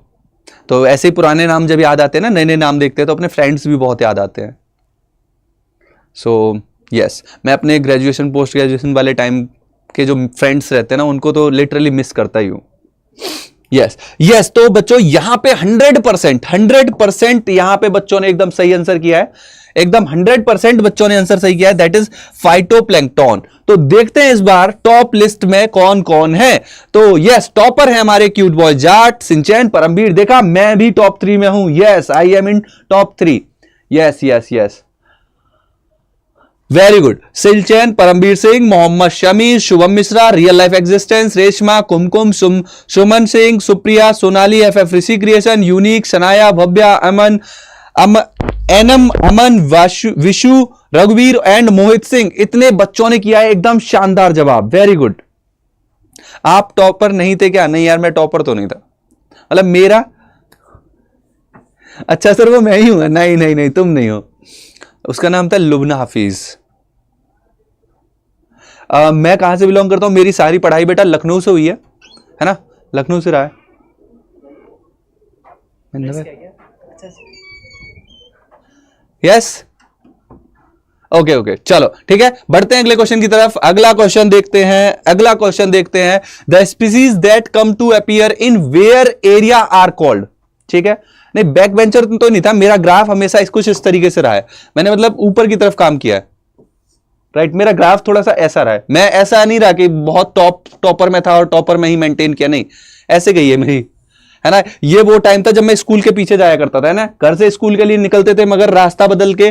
तो ऐसे ही पुराने नाम जब याद आते हैं ना, नए नए नाम देखते हैं तो अपने फ्रेंड्स भी बहुत याद आते हैं। सो यस, मैं अपने ग्रेजुएशन पोस्ट ग्रेजुएशन वाले टाइम के जो फ्रेंड्स रहते हैं ना उनको तो लिटरली मिस करता ही हूं। यस यस, तो बच्चों यहां पे 100% यहां पे बच्चों ने एकदम सही आंसर किया है, एकदम 100% बच्चों ने आंसर सही किया है, दैट इज फाइटोप्लैंक्टन। तो देखते हैं इस बार टॉप लिस्ट में कौन कौन है। तो यस, टॉपर है हमारे cute boy Jat, Shinchan, Paramveer, देखा मैं भी टॉप 3 में हूं। Yes, I am in top 3। Yes yes yes, very good. Shinchan, Paramveer Singh, Mohammad Shami, Shubham Mishra, real life existence, Reshma, Kumkum, Suman Singh, Supriya, Sonali, F Rishi creation, unique, Sanaya, Bhavya, Aman, Anam, Aman, Vishu, रघुवीर एंड मोहित सिंह, इतने बच्चों ने किया है एकदम शानदार जवाब, वेरी गुड। आप टॉपर नहीं थे क्या? नहीं यार, मैं टॉपर तो नहीं था, मतलब मेरा, अच्छा सर वो मैं ही हूं। नहीं नहीं नहीं, तुम नहीं हो, उसका नाम था लुबना हाफिज। मैं कहां से बिलोंग करता हूं? मेरी सारी पढ़ाई बेटा लखनऊ से हुई है ना, लखनऊ से रहा है। यस, ओके ओके, चलो ठीक है, बढ़ते हैं अगले क्वेश्चन की तरफ। अगला क्वेश्चन देखते हैं, the species that come to appear in bare area are called, ठीक है। नहीं बैक बेंचर तो नहीं था, मेरा ग्राफ हमेशा कुछ इस तरीके से रहा है, मैंने मतलब ऊपर की तरफ काम किया है, राइट। मेरा ग्राफ थोड़ा सा ऐसा रहा है, मैं ऐसा नहीं रहा कि बहुत टॉपर में था और टॉपर में ही मेंटेन किया, नहीं, ऐसे गई है मेरी, है ना। ये वो टाइम था जब मैं स्कूल के पीछे जाया करता था ना, घर से स्कूल के लिए निकलते थे मगर रास्ता बदल के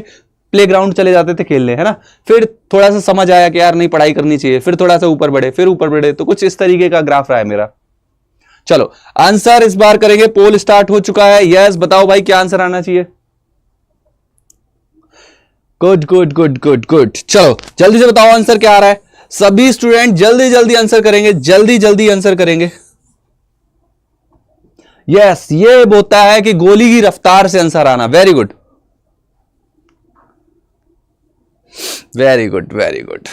प्लेग्राउंड चले जाते थे खेलने, है ना। फिर थोड़ा सा समझ आया कि यार नहीं पढ़ाई करनी चाहिए, फिर थोड़ा सा ऊपर बढ़े, फिर ऊपर बढ़े, तो कुछ इस तरीके का ग्राफ रहा है मेरा। चलो आंसर इस बार करेंगे, पोल स्टार्ट हो चुका है, यस बताओ भाई क्या आंसर आना चाहिए। Good good good good good, चलो जल्दी से बताओ आंसर क्या आ रहा है। सभी स्टूडेंट जल्दी जल्दी आंसर करेंगे, जल्दी जल्दी आंसर करेंगे। यस ये होता है कि गोली की रफ्तार से आंसर आना, very good very good very good,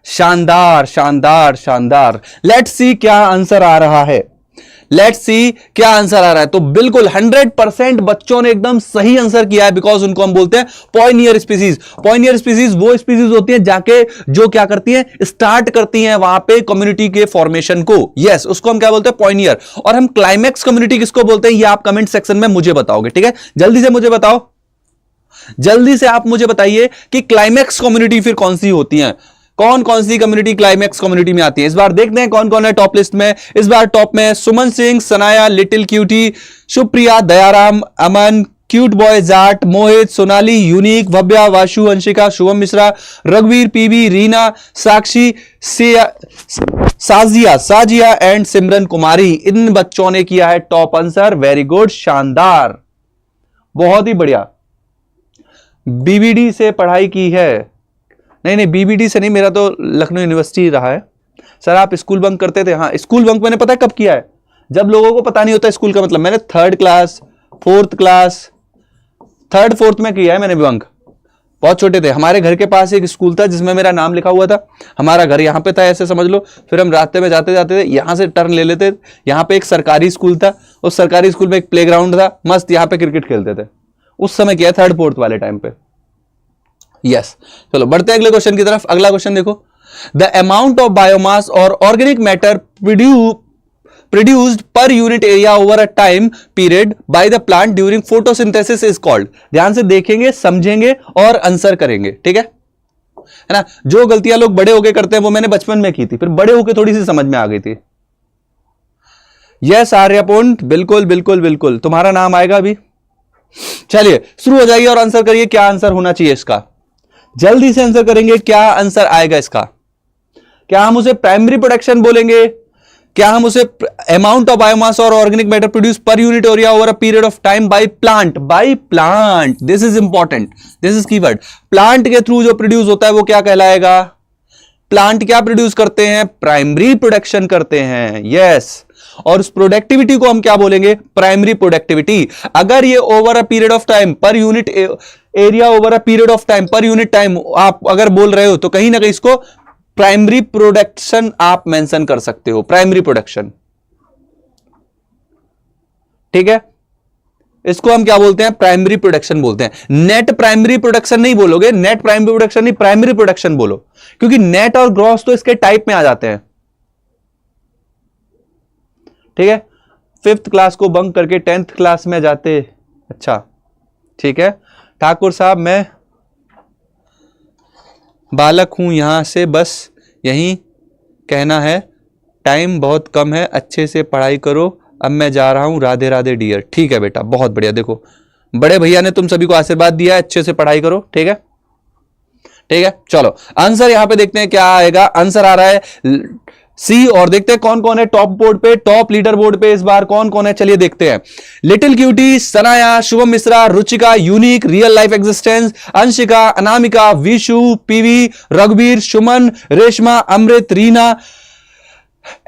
शानदार शानदार शानदार। लेट्स सी क्या आंसर आ रहा है, लेट्स सी क्या आंसर आ रहा है। तो बिल्कुल 100% बच्चों ने एकदम सही आंसर किया है, बिकॉज उनको हम बोलते हैं पॉइनियर स्पीसीज। पॉइनियर स्पीसीज वो स्पीसीज होती है जाके जो क्या करती है, स्टार्ट करती है वहां पे कम्युनिटी के फॉर्मेशन को, यस उसको हम क्या बोलते हैं, पॉइनियर। और हम क्लाइमैक्स कम्युनिटी किसको बोलते हैं, ये आप कमेंट सेक्शन में मुझे बताओगे, ठीक है। जल्दी से मुझे बताओ, जल्दी से आप मुझे बताइए कि क्लाइमैक्स कम्युनिटी फिर कौन सी होती है, कौन कौन सी कम्युनिटी क्लाइमैक्स कम्युनिटी में आती है। इस बार देखते हैं कौन कौन है टॉप लिस्ट में। इस बार टॉप में Suman Singh, Sanaya, little cutie, Supriya, Dayaram, Aman, cute boy, Jat, Mohit, Sonali, unique, Bhavya, Vashu, Anshika, Shubham Mishra, रघुवीर, पीवी, रीना, साक्षी, साजिया एंड सिमरन कुमारी। इन बच्चों ने किया है टॉप आंसर, वेरी गुड, शानदार, बहुत ही बढ़िया। बीबीडी से पढ़ाई की है, नहीं बीबीडी से नहीं, मेरा तो लखनऊ यूनिवर्सिटी रहा है। सर आप स्कूल बंक करते थे, हाँ स्कूल बंक मैंने पता है कब किया है, जब लोगों को पता नहीं होता स्कूल का मतलब। मैंने 3rd class 4th class 3rd 4th में किया है मैंने बंक, बहुत छोटे थे। हमारे घर के पास एक स्कूल था जिसमें मेरा नाम लिखा हुआ था, हमारा घर यहाँ पे था ऐसे समझ लो। फिर हम रास्ते में जाते जाते थे, यहाँ से टर्न ले लेते, यहाँ पे एक सरकारी स्कूल था, उस सरकारी स्कूल में एक प्ले ग्राउंड था मस्त, यहाँ पे क्रिकेट खेलते थे। उस समय किया 3rd 4th वाले टाइम पे, यस। चलो बढ़ते हैं अगले क्वेश्चन की तरफ। अगला क्वेश्चन देखो, द अमाउंट ऑफ बायोमास और organic matter produced per unit area over a time period by the plant during photosynthesis is called. ध्यान से देखेंगे, समझेंगे और आंसर करेंगे, ठीक है ना। जो गलतियां लोग बड़े होके करते हैं वो मैंने बचपन में की थी, फिर बड़े होके थोड़ी सी समझ में आ गई थी। यस आर्यपुंड, बिल्कुल बिल्कुल बिल्कुल, तुम्हारा नाम आएगा अभी। चलिए शुरू हो जाइए और आंसर करिए, क्या आंसर होना चाहिए इसका, जल्दी से आंसर करेंगे, क्या आंसर आएगा इसका। क्या हम उसे प्राइमरी प्रोडक्शन बोलेंगे, क्या हम उसे अमाउंट ऑफ बायोमास और organic matter produce per unit area over a period of time by plant, this is important, this is keyword. Plant के थ्रू जो प्रोड्यूस होता है वो क्या कहलाएगा, प्लांट क्या प्रोड्यूस करते हैं, प्राइमरी प्रोडक्शन करते हैं, यस। और उस प्रोडक्टिविटी को हम क्या बोलेंगे, प्राइमरी प्रोडक्टिविटी। अगर ये over a period of time per unit area over a period of time per unit time आप अगर बोल रहे हो तो कहीं ना कहीं इसको प्राइमरी प्रोडक्शन आप मेंशन कर सकते हो, प्राइमरी प्रोडक्शन, ठीक है। इसको हम क्या बोलते हैं, प्राइमरी प्रोडक्शन बोलते हैं। नेट प्राइमरी प्रोडक्शन नहीं बोलोगे, नेट प्राइमरी प्रोडक्शन नहीं, प्राइमरी प्रोडक्शन बोलो, क्योंकि नेट और ग्रॉस तो इसके टाइप में आ जाते हैं, ठीक है। 5th क्लास को बंक करके 10th क्लास में जाते, अच्छा ठीक है। ठाकुर साहब मैं बालक हूं, यहां से बस यही कहना है, टाइम बहुत कम है, अच्छे से पढ़ाई करो, अब मैं जा रहा हूं, राधे राधे डियर। ठीक है बेटा, बहुत बढ़िया। देखो बड़े भैया ने तुम सभी को आशीर्वाद दिया है, अच्छे से पढ़ाई करो, ठीक है ठीक है। चलो आंसर यहां पे देखते हैं क्या आएगा। आंसर आ रहा है सी, और देखते हैं कौन कौन है टॉप बोर्ड पे, टॉप लीडर बोर्ड पे इस बार कौन कौन है, चलिए देखते हैं। Little cutie, Sanaya, Shubham Mishra, Ruchika, unique, real life existence, Anshika, Anamika, Vishu, PV, रघुवीर, सुमन, रेशमा, अमृत, रीना,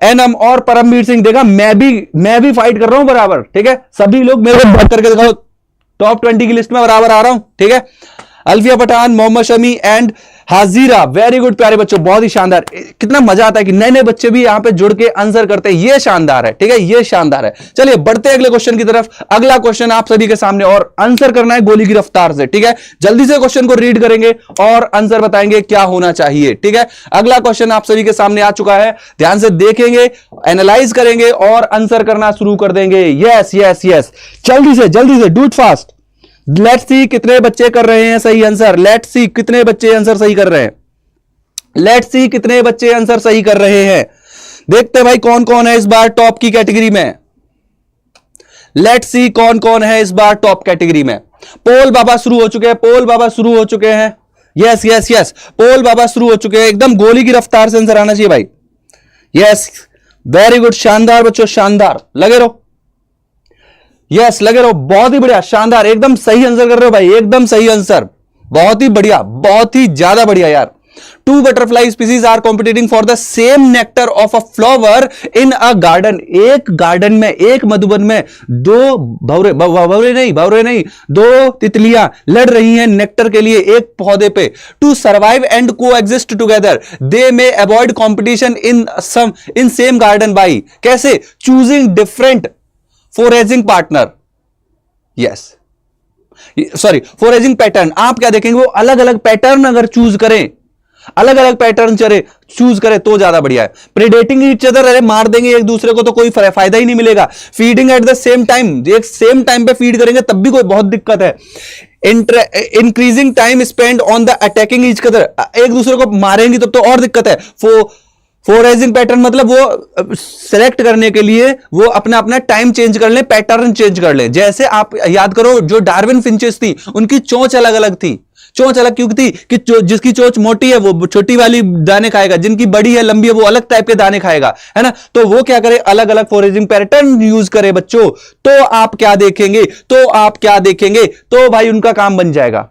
एनम और परमवीर सिंह। देखा मैं भी फाइट कर रहा हूं बराबर, ठीक है। सभी लोग मेरे को बात करके दिखाओ, टॉप 20 की लिस्ट में बराबर आ रहा हूं, ठीक है। Alfiya Pathan, Mohammed Shami and Hajira. Very good प्यारे बच्चों, बहुत ही शानदार। कितना मजा आता है कि नए नए बच्चे भी यहां पे जुड़ के आंसर करते हैं, ये शानदार है। ठीक है, ये शानदार है। चलिए बढ़ते हैं अगले क्वेश्चन की तरफ। अगला क्वेश्चन आप सभी के सामने और आंसर करना है गोली की रफ्तार से। ठीक है, जल्दी से क्वेश्चन को रीड करेंगे और आंसर बताएंगे क्या होना चाहिए। ठीक है, अगला क्वेश्चन आप सभी के सामने आ चुका है, ध्यान से देखेंगे, एनालाइज करेंगे और आंसर करना शुरू कर देंगे। यस यस यस, जल्दी से do it fast. Let's see कितने बच्चे कर रहे हैं सही आंसर। लेट्स सी कितने बच्चे आंसर सही कर रहे हैं। लेट्स सी कितने बच्चे आंसर सही कर रहे हैं। देखते हैं भाई कौन कौन है इस बार टॉप की कैटेगरी में। लेट्स सी कौन कौन है इस बार टॉप कैटेगरी में। पोल बाबा शुरू हो चुके हैं, पोल बाबा शुरू हो चुके हैं। यस यस यस, पोल बाबा शुरू हो चुके हैं। एकदम गोली की रफ्तार से आंसर आना चाहिए भाई। यस, वेरी गुड, शानदार बच्चों, शानदार, लगे रहो। यस, लगे रहो, बहुत ही बढ़िया, शानदार, एकदम सही आंसर कर रहे हो भाई, एकदम सही आंसर, बहुत ही बढ़िया, बहुत ही ज्यादा बढ़िया यार। Two butterfly species are competing for the same nectar of a flower in a garden। एक गार्डन में, एक मधुबन में दो भौरे नहीं, दो तितलियां लड़ रही हैं नेक्टर के लिए एक पौधे पे। To survive and coexist together, they may avoid competition in same garden by कैसे? Choosing different foraging partner। Yes, sorry, foraging pattern. आप क्या देखेंगे, वो अलग अलग पैटर्न अगर चूज करें, अलग अलग पैटर्न चूज करें तो ज्यादा बढ़िया है। प्रेडेटिंग ईच अदर, अरे मार देंगे एक दूसरे को तो कोई फायदा ही नहीं मिलेगा। Feeding at the same time, एक सेम टाइम पे फीड करेंगे तब भी कोई बहुत दिक्कत है। Increasing time spend on the attacking each other, एक दूसरे को मारेंगे तब तो और दिक्कत है। फोरेजिंग पैटर्न मतलब वो सेलेक्ट करने के लिए वो अपना अपना टाइम चेंज कर ले, पैटर्न चेंज कर ले। जैसे आप याद करो, जो डार्विन फिंचेस थी उनकी चोंच अलग अलग थी। चोंच अलग क्यों थी कि जिसकी चोंच मोटी है वो छोटी वाली दाने खाएगा, जिनकी बड़ी है लंबी है वो अलग टाइप के दाने खाएगा, है ना। तो वो क्या करे, अलग अलग फोरेजिंग पैटर्न यूज करे बच्चों। तो आप क्या देखेंगे, तो भाई उनका काम बन जाएगा।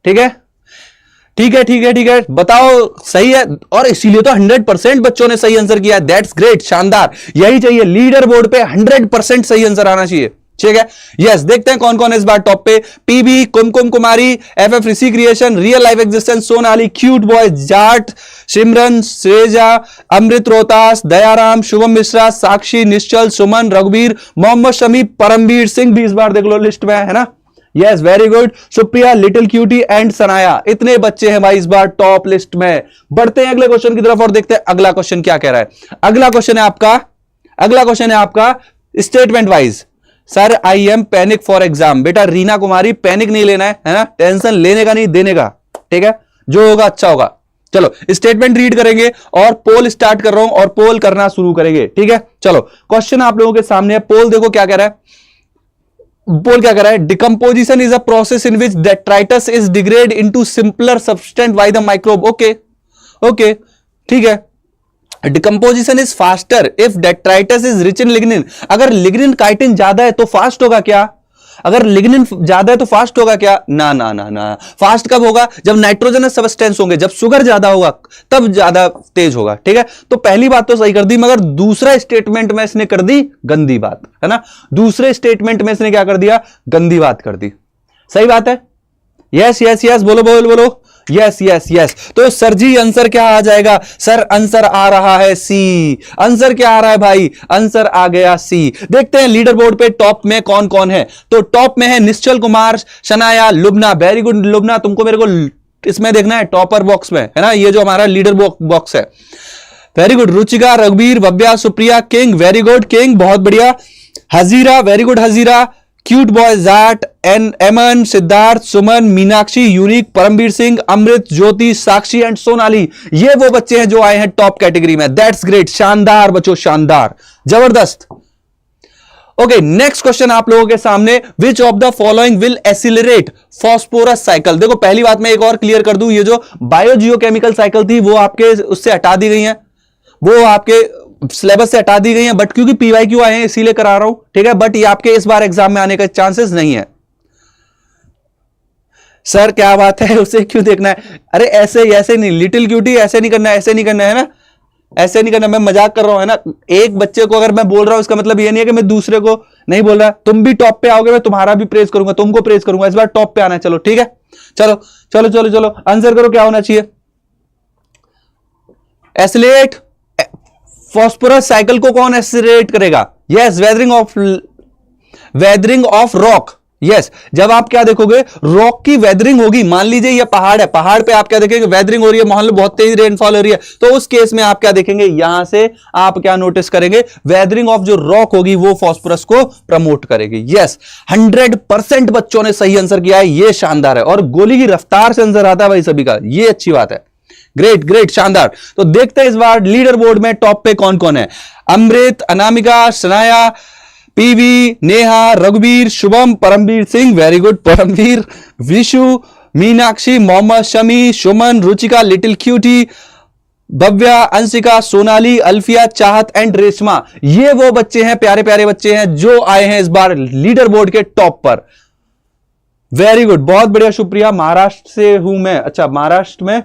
ठीक है, ठीक है, बताओ सही है। और इसीलिए तो 100% बच्चों ने सही आंसर किया। दैट्स ग्रेट, शानदार, यही चाहिए। लीडर बोर्ड पे 100% सही आंसर आना चाहिए। ठीक है, यस, देखते हैं कौन कौन है इस बार टॉप पे। PB, Kumkum Kumari, FF Rishi creation, real life existence, Sonali, cute boy, Jat, Simran, Shreja, Amrit Rohtas, Dayaram, Shubham Mishra, Sakshi, Nishchal, Suman, रघुवीर, मोहम्मद शमी, परमवीर सिंह भी इस बार देख लो लिस्ट में है ना। Yes, very good, Supriya, little cutie and Sanaya. इतने बच्चे हैं भाई इस बार टॉप लिस्ट में। बढ़ते हैं अगले क्वेश्चन की तरफ और देखते हैं अगला क्वेश्चन क्या कह रहा है। अगला क्वेश्चन है आपका statement wise. Sir I am panic for exam. बेटा रीना कुमारी, पैनिक नहीं लेना है ना, टेंशन लेने का नहीं, देने का। ठीक है, जो होगा अच्छा होगा। चलो स्टेटमेंट रीड करेंगे और पोल स्टार्ट कर रहा हूं और पोल करना शुरू करेंगे। ठीक है, चलो क्वेश्चन आप लोगों के सामने है। पोल देखो क्या कह रहा है, पोल क्या कर रहा है। Decomposition is a process in which detritus is degrade into simpler substance by the microbe. Okay, ठीक है। Decomposition is faster if detritus is rich in lignin. अगर लिग्निन काइटिन ज्यादा है तो फास्ट होगा क्या? अगर लिग्निन ज्यादा है तो फास्ट होगा क्या? ना ना ना ना, फास्ट कब होगा? जब नाइट्रोजनस सब्सटेंस होंगे, जब शुगर ज्यादा होगा तब ज्यादा तेज होगा। ठीक है, तो पहली बात तो सही कर दी, मगर दूसरा स्टेटमेंट में इसने कर दी गंदी बात, है ना। दूसरे स्टेटमेंट में इसने क्या कर दिया? गंदी बात कर दी। सही बात है। यस यस यस, बोलो। यस यस यस, तो सर जी आंसर क्या आ जाएगा? सर आंसर आ रहा है सी। आंसर क्या आ रहा है भाई? आंसर आ गया सी। देखते हैं लीडर बोर्ड पे टॉप में कौन कौन है। तो टॉप में है निश्चल कुमार, शनाया, लुबना। वेरी गुड लुबना, तुमको मेरे को इसमें देखना है टॉपर बॉक्स में, है ना, ये जो हमारा लीडर बॉक्स है। Very good. रुचिका, रघुवीर, Bhavya, Supriya, king, very good king, बहुत बढ़िया। Hazira, very good Hazira. Cute boy, Jat, Eman, Siddharth, Suman, Meenakshi, unique, Paramveer Singh, Amrit, Jyoti, Sakshi and Sonali. ये वो बच्चे हैं जो आए हैं टॉप कैटेगरी में। दैट्स ग्रेट, शानदार बच्चों, शानदार, जबरदस्त। ओके, नेक्स्ट क्वेश्चन आप लोगों के सामने। Which of the following will accelerate phosphorus cycle. देखो पहली बात मैं एक और क्लियर कर दूं, ये जो बायोजियोकेमिकल साइकिल थी वो आपके उससे हटा दी गई है, वो आपके सिलेबस से हटा दी गई है, बट क्योंकि पीवाईक्यू आए हैं इसीलिए करा रहा हूं। ठीक है, बट ये आपके इस बार एग्जाम में आने का चांसेस नहीं है। सर क्या बात है, उसे क्यों देखना है? अरे ऐसे नहीं, लिटिल क्यूटी ऐसे नहीं करना है, ऐसे नहीं करना है ना, ऐसे नहीं करना। मैं मजाक कर रहा हूं, है ना। एक बच्चे को अगर मैं बोल रहा हूं इसका मतलब ये नहीं है कि मैं दूसरे को नहीं बोल रहा, तुम भी टॉप पे आओगे, मैं तुम्हारा भी प्रेज करूंगा, तुमको प्रेज करूंगा, इस बार टॉप पे आना है। चलो ठीक है, चलो चलो चलो चलो आंसर करो, क्या होना चाहिए? एसिलेट फॉस्फोरस साइकिल को कौन एसिलेट करेगा? Yes, weathering of rock. Yes, जब आप क्या देखोगे, रॉक की वेदरिंग होगी, मान लीजिए ये पहाड़ है, पहाड़ पे आप क्या देखेंगे, वेदरिंग हो रही है, मान लो बहुत तेज रेनफॉल हो रही है, तो उस केस में आप क्या देखेंगे, यहां से आप क्या नोटिस करेंगे, वेदरिंग ऑफ जो रॉक होगी वो फॉस्फोरस को प्रमोट करेगी। यस, 100% बच्चों ने सही आंसर किया है, ये शानदार है। और गोली की रफ्तार से आंसर आता है भाई सभी का, ये अच्छी बात है। ग्रेट ग्रेट, शानदार। तो देखते हैं इस बार लीडर बोर्ड में टॉप पे कौन कौन है। अमृत, अनामिका, सनाया, पीवी, नेहा, रघुवीर, शुभम, परमवीर सिंह, वेरी गुड परमवीर, विशु, मीनाक्षी, मोहम्मद शमी, सुमन, रुचिका, लिटिल क्यूटी, भव्या, अंशिका, सोनाली, अल्फिया, चाहत एंड रेशमा। ये वो बच्चे हैं, प्यारे प्यारे बच्चे हैं जो आए हैं इस बार लीडर बोर्ड के टॉप पर। वेरी गुड, बहुत बढ़िया, शुक्रिया। महाराष्ट्र से हूं मैं, अच्छा महाराष्ट्र में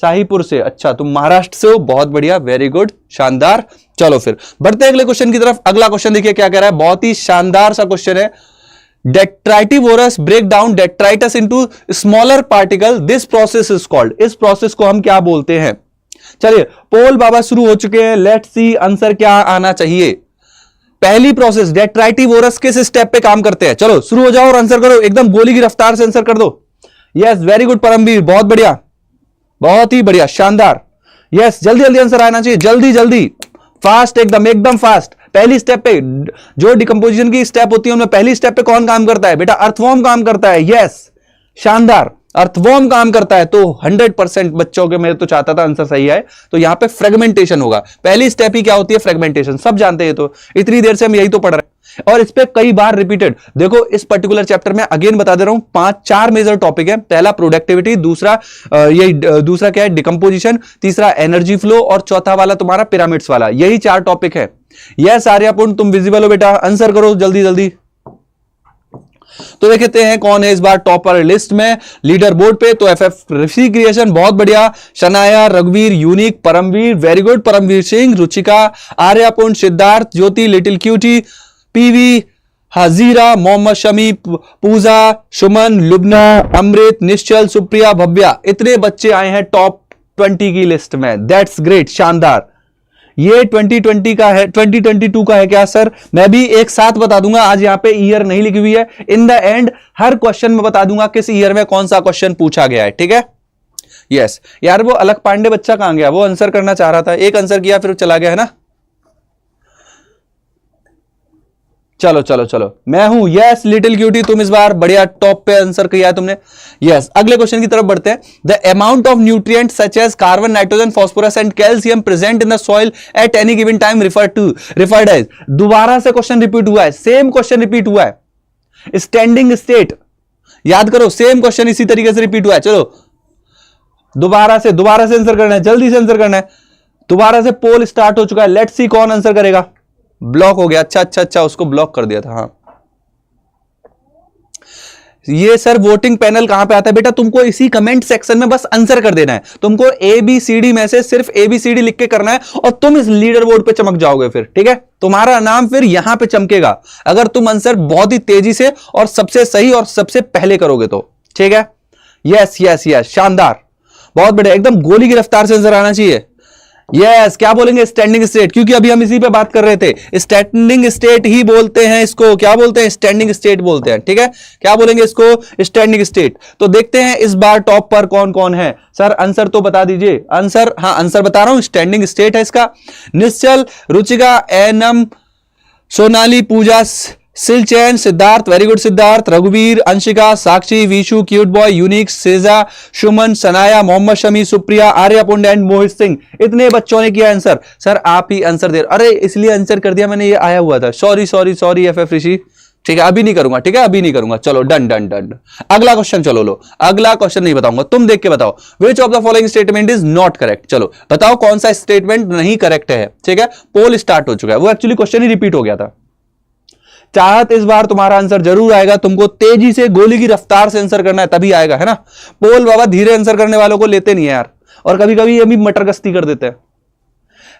शाहीपुर से, अच्छा तुम महाराष्ट्र से हो, बहुत बढ़िया, वेरी गुड, शानदार। चलो फिर बढ़ते हैं अगले क्वेश्चन की तरफ। अगला क्वेश्चन देखिए क्या कह रहा है, बहुत ही शानदार सा क्वेश्चन है। Detritivores break down detritus into smaller particle, this process is called, इस प्रोसेस को हम क्या बोलते हैं? चलिए पोल बाबा शुरू हो चुके हैं, लेट्स सी आंसर क्या आना चाहिए। पहली प्रोसेस डेट्राइटिवोरस किस स्टेप पे काम करते हैं? चलो शुरू हो जाओ और आंसर करो, एकदम गोली की रफ्तार से आंसर कर दो। यस, वेरी गुड परमवीर, बहुत बढ़िया, बहुत ही बढ़िया, शानदार। यस, जल्दी जल्दी आंसर आना चाहिए, जल्दी जल्दी, फास्ट, एकदम एकदम फास्ट। पहली स्टेप पे जो डिकम्पोजिशन की स्टेप होती है उनमें पहली स्टेप पे कौन काम करता है? बेटा अर्थवॉर्म काम करता है। यस, शानदार, अर्थवॉर्म काम करता है। तो 100% बच्चों के, मैं तो चाहता था आंसर सही आए, तो यहां पे फ्रेगमेंटेशन होगा। पहली स्टेप ही क्या होती है? फ्रेगमेंटेशन, सब जानते हैं, तो इतनी देर से हम यही तो पढ़ रहे हैं और इस पे कई बार रिपीटेड। देखो इस पर्टिकुलर चैप्टर में अगेन बता दे रहा हूं, 5-4 मेजर टॉपिक है। पहला प्रोडक्टिविटी, दूसरा दूसरा क्या है, डिकम्पोजिशन, तीसरा एनर्जी फ्लो और चौथा वाला तुम्हारा पिरामिड्स वाला, यही 4 टॉपिक है। यस आर्यपुन, तुम विजिबल हो बेटा, आंसर करो जल्दी जल्दी। तो देखते हैं कौन है इस बार टॉपर लिस्ट में लीडर बोर्ड पे। तो एफएफ ऋषि क्रिएशन, बहुत बढ़िया, शनाया, रघुवीर, unique, Paramveer, very good, Paramveer Singh, Ruchika, आर्यपुन, Siddharth, Jyoti, little cutie, PV, Hazira, Mohammad Shami, Pooja, Suman, Lubna, Amrit, Nishchal, Supriya, Bhavya, इतने बच्चे आए हैं टॉप 20 की लिस्ट में। दैट्स ग्रेट, शानदार। ये 2020 का है, 2022 का है क्या सर? मैं भी एक साथ बता दूंगा, आज यहां पे ईयर नहीं लिखी हुई है। In the end her question में बता दूंगा किस ईयर में कौन सा क्वेश्चन पूछा गया है, ठीक है? यस यार, वो अलग पांडे बच्चा कहां गया? वो आंसर करना चाह रहा था, एक आंसर किया फिर चला गया है ना। चलो चलो चलो, मैं हूं। यस लिटिल क्यूटी, तुम इस बार बढ़िया टॉप पे आंसर किया है तुमने। यस, अगले क्वेश्चन की तरफ बढ़ते हैं। The amount of nutrient such as carbon, nitrogen, phosphorus and calcium present in the soil at any given time referred as. दोबारा से क्वेश्चन रिपीट हुआ है, सेम क्वेश्चन रिपीट हुआ है। स्टैंडिंग स्टेट, याद करो, सेम क्वेश्चन इसी तरीके से रिपीट हुआ है। चलो दोबारा से आंसर करना है, जल्दी से आंसर करना है। दोबारा से पोल स्टार्ट हो चुका है, लेट्स सी कौन आंसर करेगा। ब्लॉक हो गया, अच्छा अच्छा अच्छा, उसको ब्लॉक कर दिया था। हाँ, ये सर वोटिंग पैनल कहां पे आता है? बेटा तुमको इसी कमेंट सेक्शन में बस आंसर कर देना है। तुमको ABCD में से सिर्फ ABCD लिख के करना है और तुम इस लीडर बोर्ड पे चमक जाओगे फिर, ठीक है? तुम्हारा नाम फिर यहां पे चमकेगा अगर तुम आंसर बहुत ही तेजी से और सबसे सही और सबसे पहले करोगे तो, ठीक है? यस यस यस, शानदार, बहुत बढ़िया, एकदम गोली की रफ्तार से आंसर आना चाहिए। यस, क्या बोलेंगे? स्टैंडिंग स्टेट, क्योंकि अभी हम इसी पे बात कर रहे थे। स्टैंडिंग स्टेट ही बोलते हैं इसको, क्या बोलते हैं? स्टैंडिंग स्टेट बोलते हैं, ठीक है? क्या बोलेंगे इसको? Standing state. तो देखते हैं इस बार टॉप पर कौन कौन है। सर आंसर तो बता दीजिए। आंसर, हाँ आंसर बता रहा हूं, स्टैंडिंग स्टेट है इसका। Nishchal, Ruchika, Anam, Sonali, Pooja, Shinchan, Siddharth, very good Siddharth, रघुवीर, Anshika, Sakshi, Vishu, cute boy, unique, Seja, Suman, Sanaya, Mohammad Shami, Supriya, आर्यपुंड एंड मोहित सिंह, इतने बच्चों ने किया आंसर। सर आप ही आंसर दे, अरे इसलिए आंसर कर दिया मैंने, ये आया हुआ था, सॉरी सॉरी सॉरी एफएफ ऋषि, ठीक है अभी नहीं करूंगा, ठीक है अभी नहीं करूंगा। चलो डन डन डन, अगला क्वेश्चन चलो लो। अगला क्वेश्चन नहीं बताऊंगा, तुम देख के बताओ। Which of the following statement is not correct? चलो बताओ कौन सा स्टेटमेंट नहीं करेक्ट है, ठीक है? पोल स्टार्ट हो चुका है, वो एक्चुअली क्वेश्चन ही रिपीट हो गया था। चाहत इस बार तुम्हारा आंसर जरूर आएगा, तुमको तेजी से गोली की रफ्तार से आंसर करना है तभी आएगा, है ना? पोल बाबा धीरे आंसर करने वालों को लेते नहीं है यार, और कभी कभी ये भी मटर गश्ती कर देते हैं।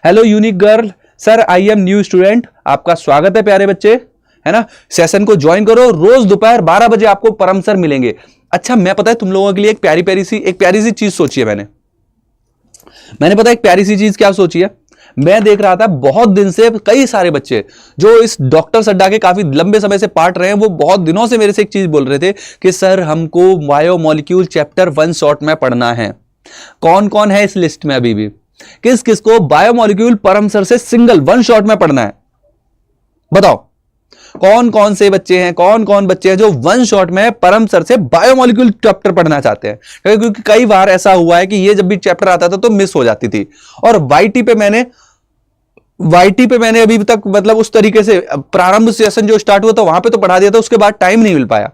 Hello unique girl, sir I am new student, आपका स्वागत है प्यारे बच्चे। है ना। सेशन को ज्वाइन करो, रोज दोपहर 12 बजे आपको परम सर मिलेंगे। अच्छा, मैं पता है तुम लोगों के लिए एक प्यारी सी चीज सोची है मैंने पता है एक प्यारी सी चीज क्या सोची है। मैं देख रहा था बहुत दिन से कई सारे बच्चे जो इस डॉक्टर अड्डा के काफी लंबे समय से पार्ट रहे हैं, वो बहुत दिनों से मेरे से एक चीज बोल रहे थे कि सर हमको बायोमोलिक्यूल चैप्टर 1 शॉट में पढ़ना है। कौन कौन है इस लिस्ट में अभी भी? किस किस को बायोमोलिक्यूल परम सर से सिंगल 1 शॉट में पढ़ना है? बताओ कौन कौन से बच्चे हैं, कौन कौन बच्चे हैं जो 1 शॉट में परम सर से बायोमोलिक्यूल चैप्टर पढ़ना चाहते हैं? क्योंकि कई बार ऐसा हुआ है कि ये जब भी चैप्टर आता था तो मिस हो जाती थी, और वाईटी पे मैंने अभी तक मतलब उस तरीके से प्रारंभ सेशन जो स्टार्ट हुआ था वहां पे तो पढ़ा दिया था, उसके बाद टाइम नहीं मिल पाया।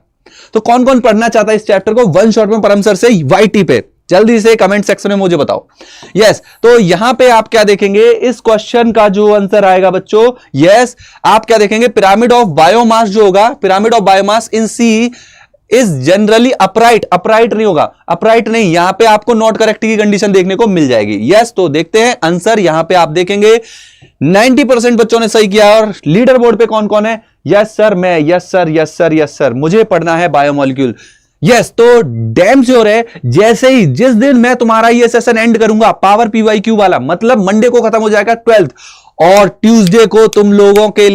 तो कौन कौन पढ़ना चाहता है इस चैप्टर को 1 शॉट में परम सर से वाईटी पे? जल्दी से कमेंट सेक्शन में मुझे बताओ। यस, तो यहां पे आप क्या देखेंगे, इस क्वेश्चन का जो आंसर आएगा बच्चों, यस आप क्या देखेंगे, पिरामिड ऑफ बायोमास जो होगा, pyramid of biomass in sea is generally upright नहीं होगा, अपराइट नहीं, यहां पे आपको नॉट करेक्ट की कंडीशन देखने को मिल जाएगी। यस, तो देखते हैं आंसर। यहां पे आप देखेंगे 90% बच्चों ने सही किया। और लीडर बोर्ड पे कौन कौन है? यस सर, मैं, यस सर, मुझे पढ़ना है बायोमोलिक्यूल। यस, तो डैम श्योर है, जैसे ही जिस दिन मैं तुम्हारा ये सेशन एंड करूंगा पावर पीवाईक्यू वाला, मतलब मंडे को खत्म हो जाएगा 12th, और ट्यूसडे को तुम लोगों के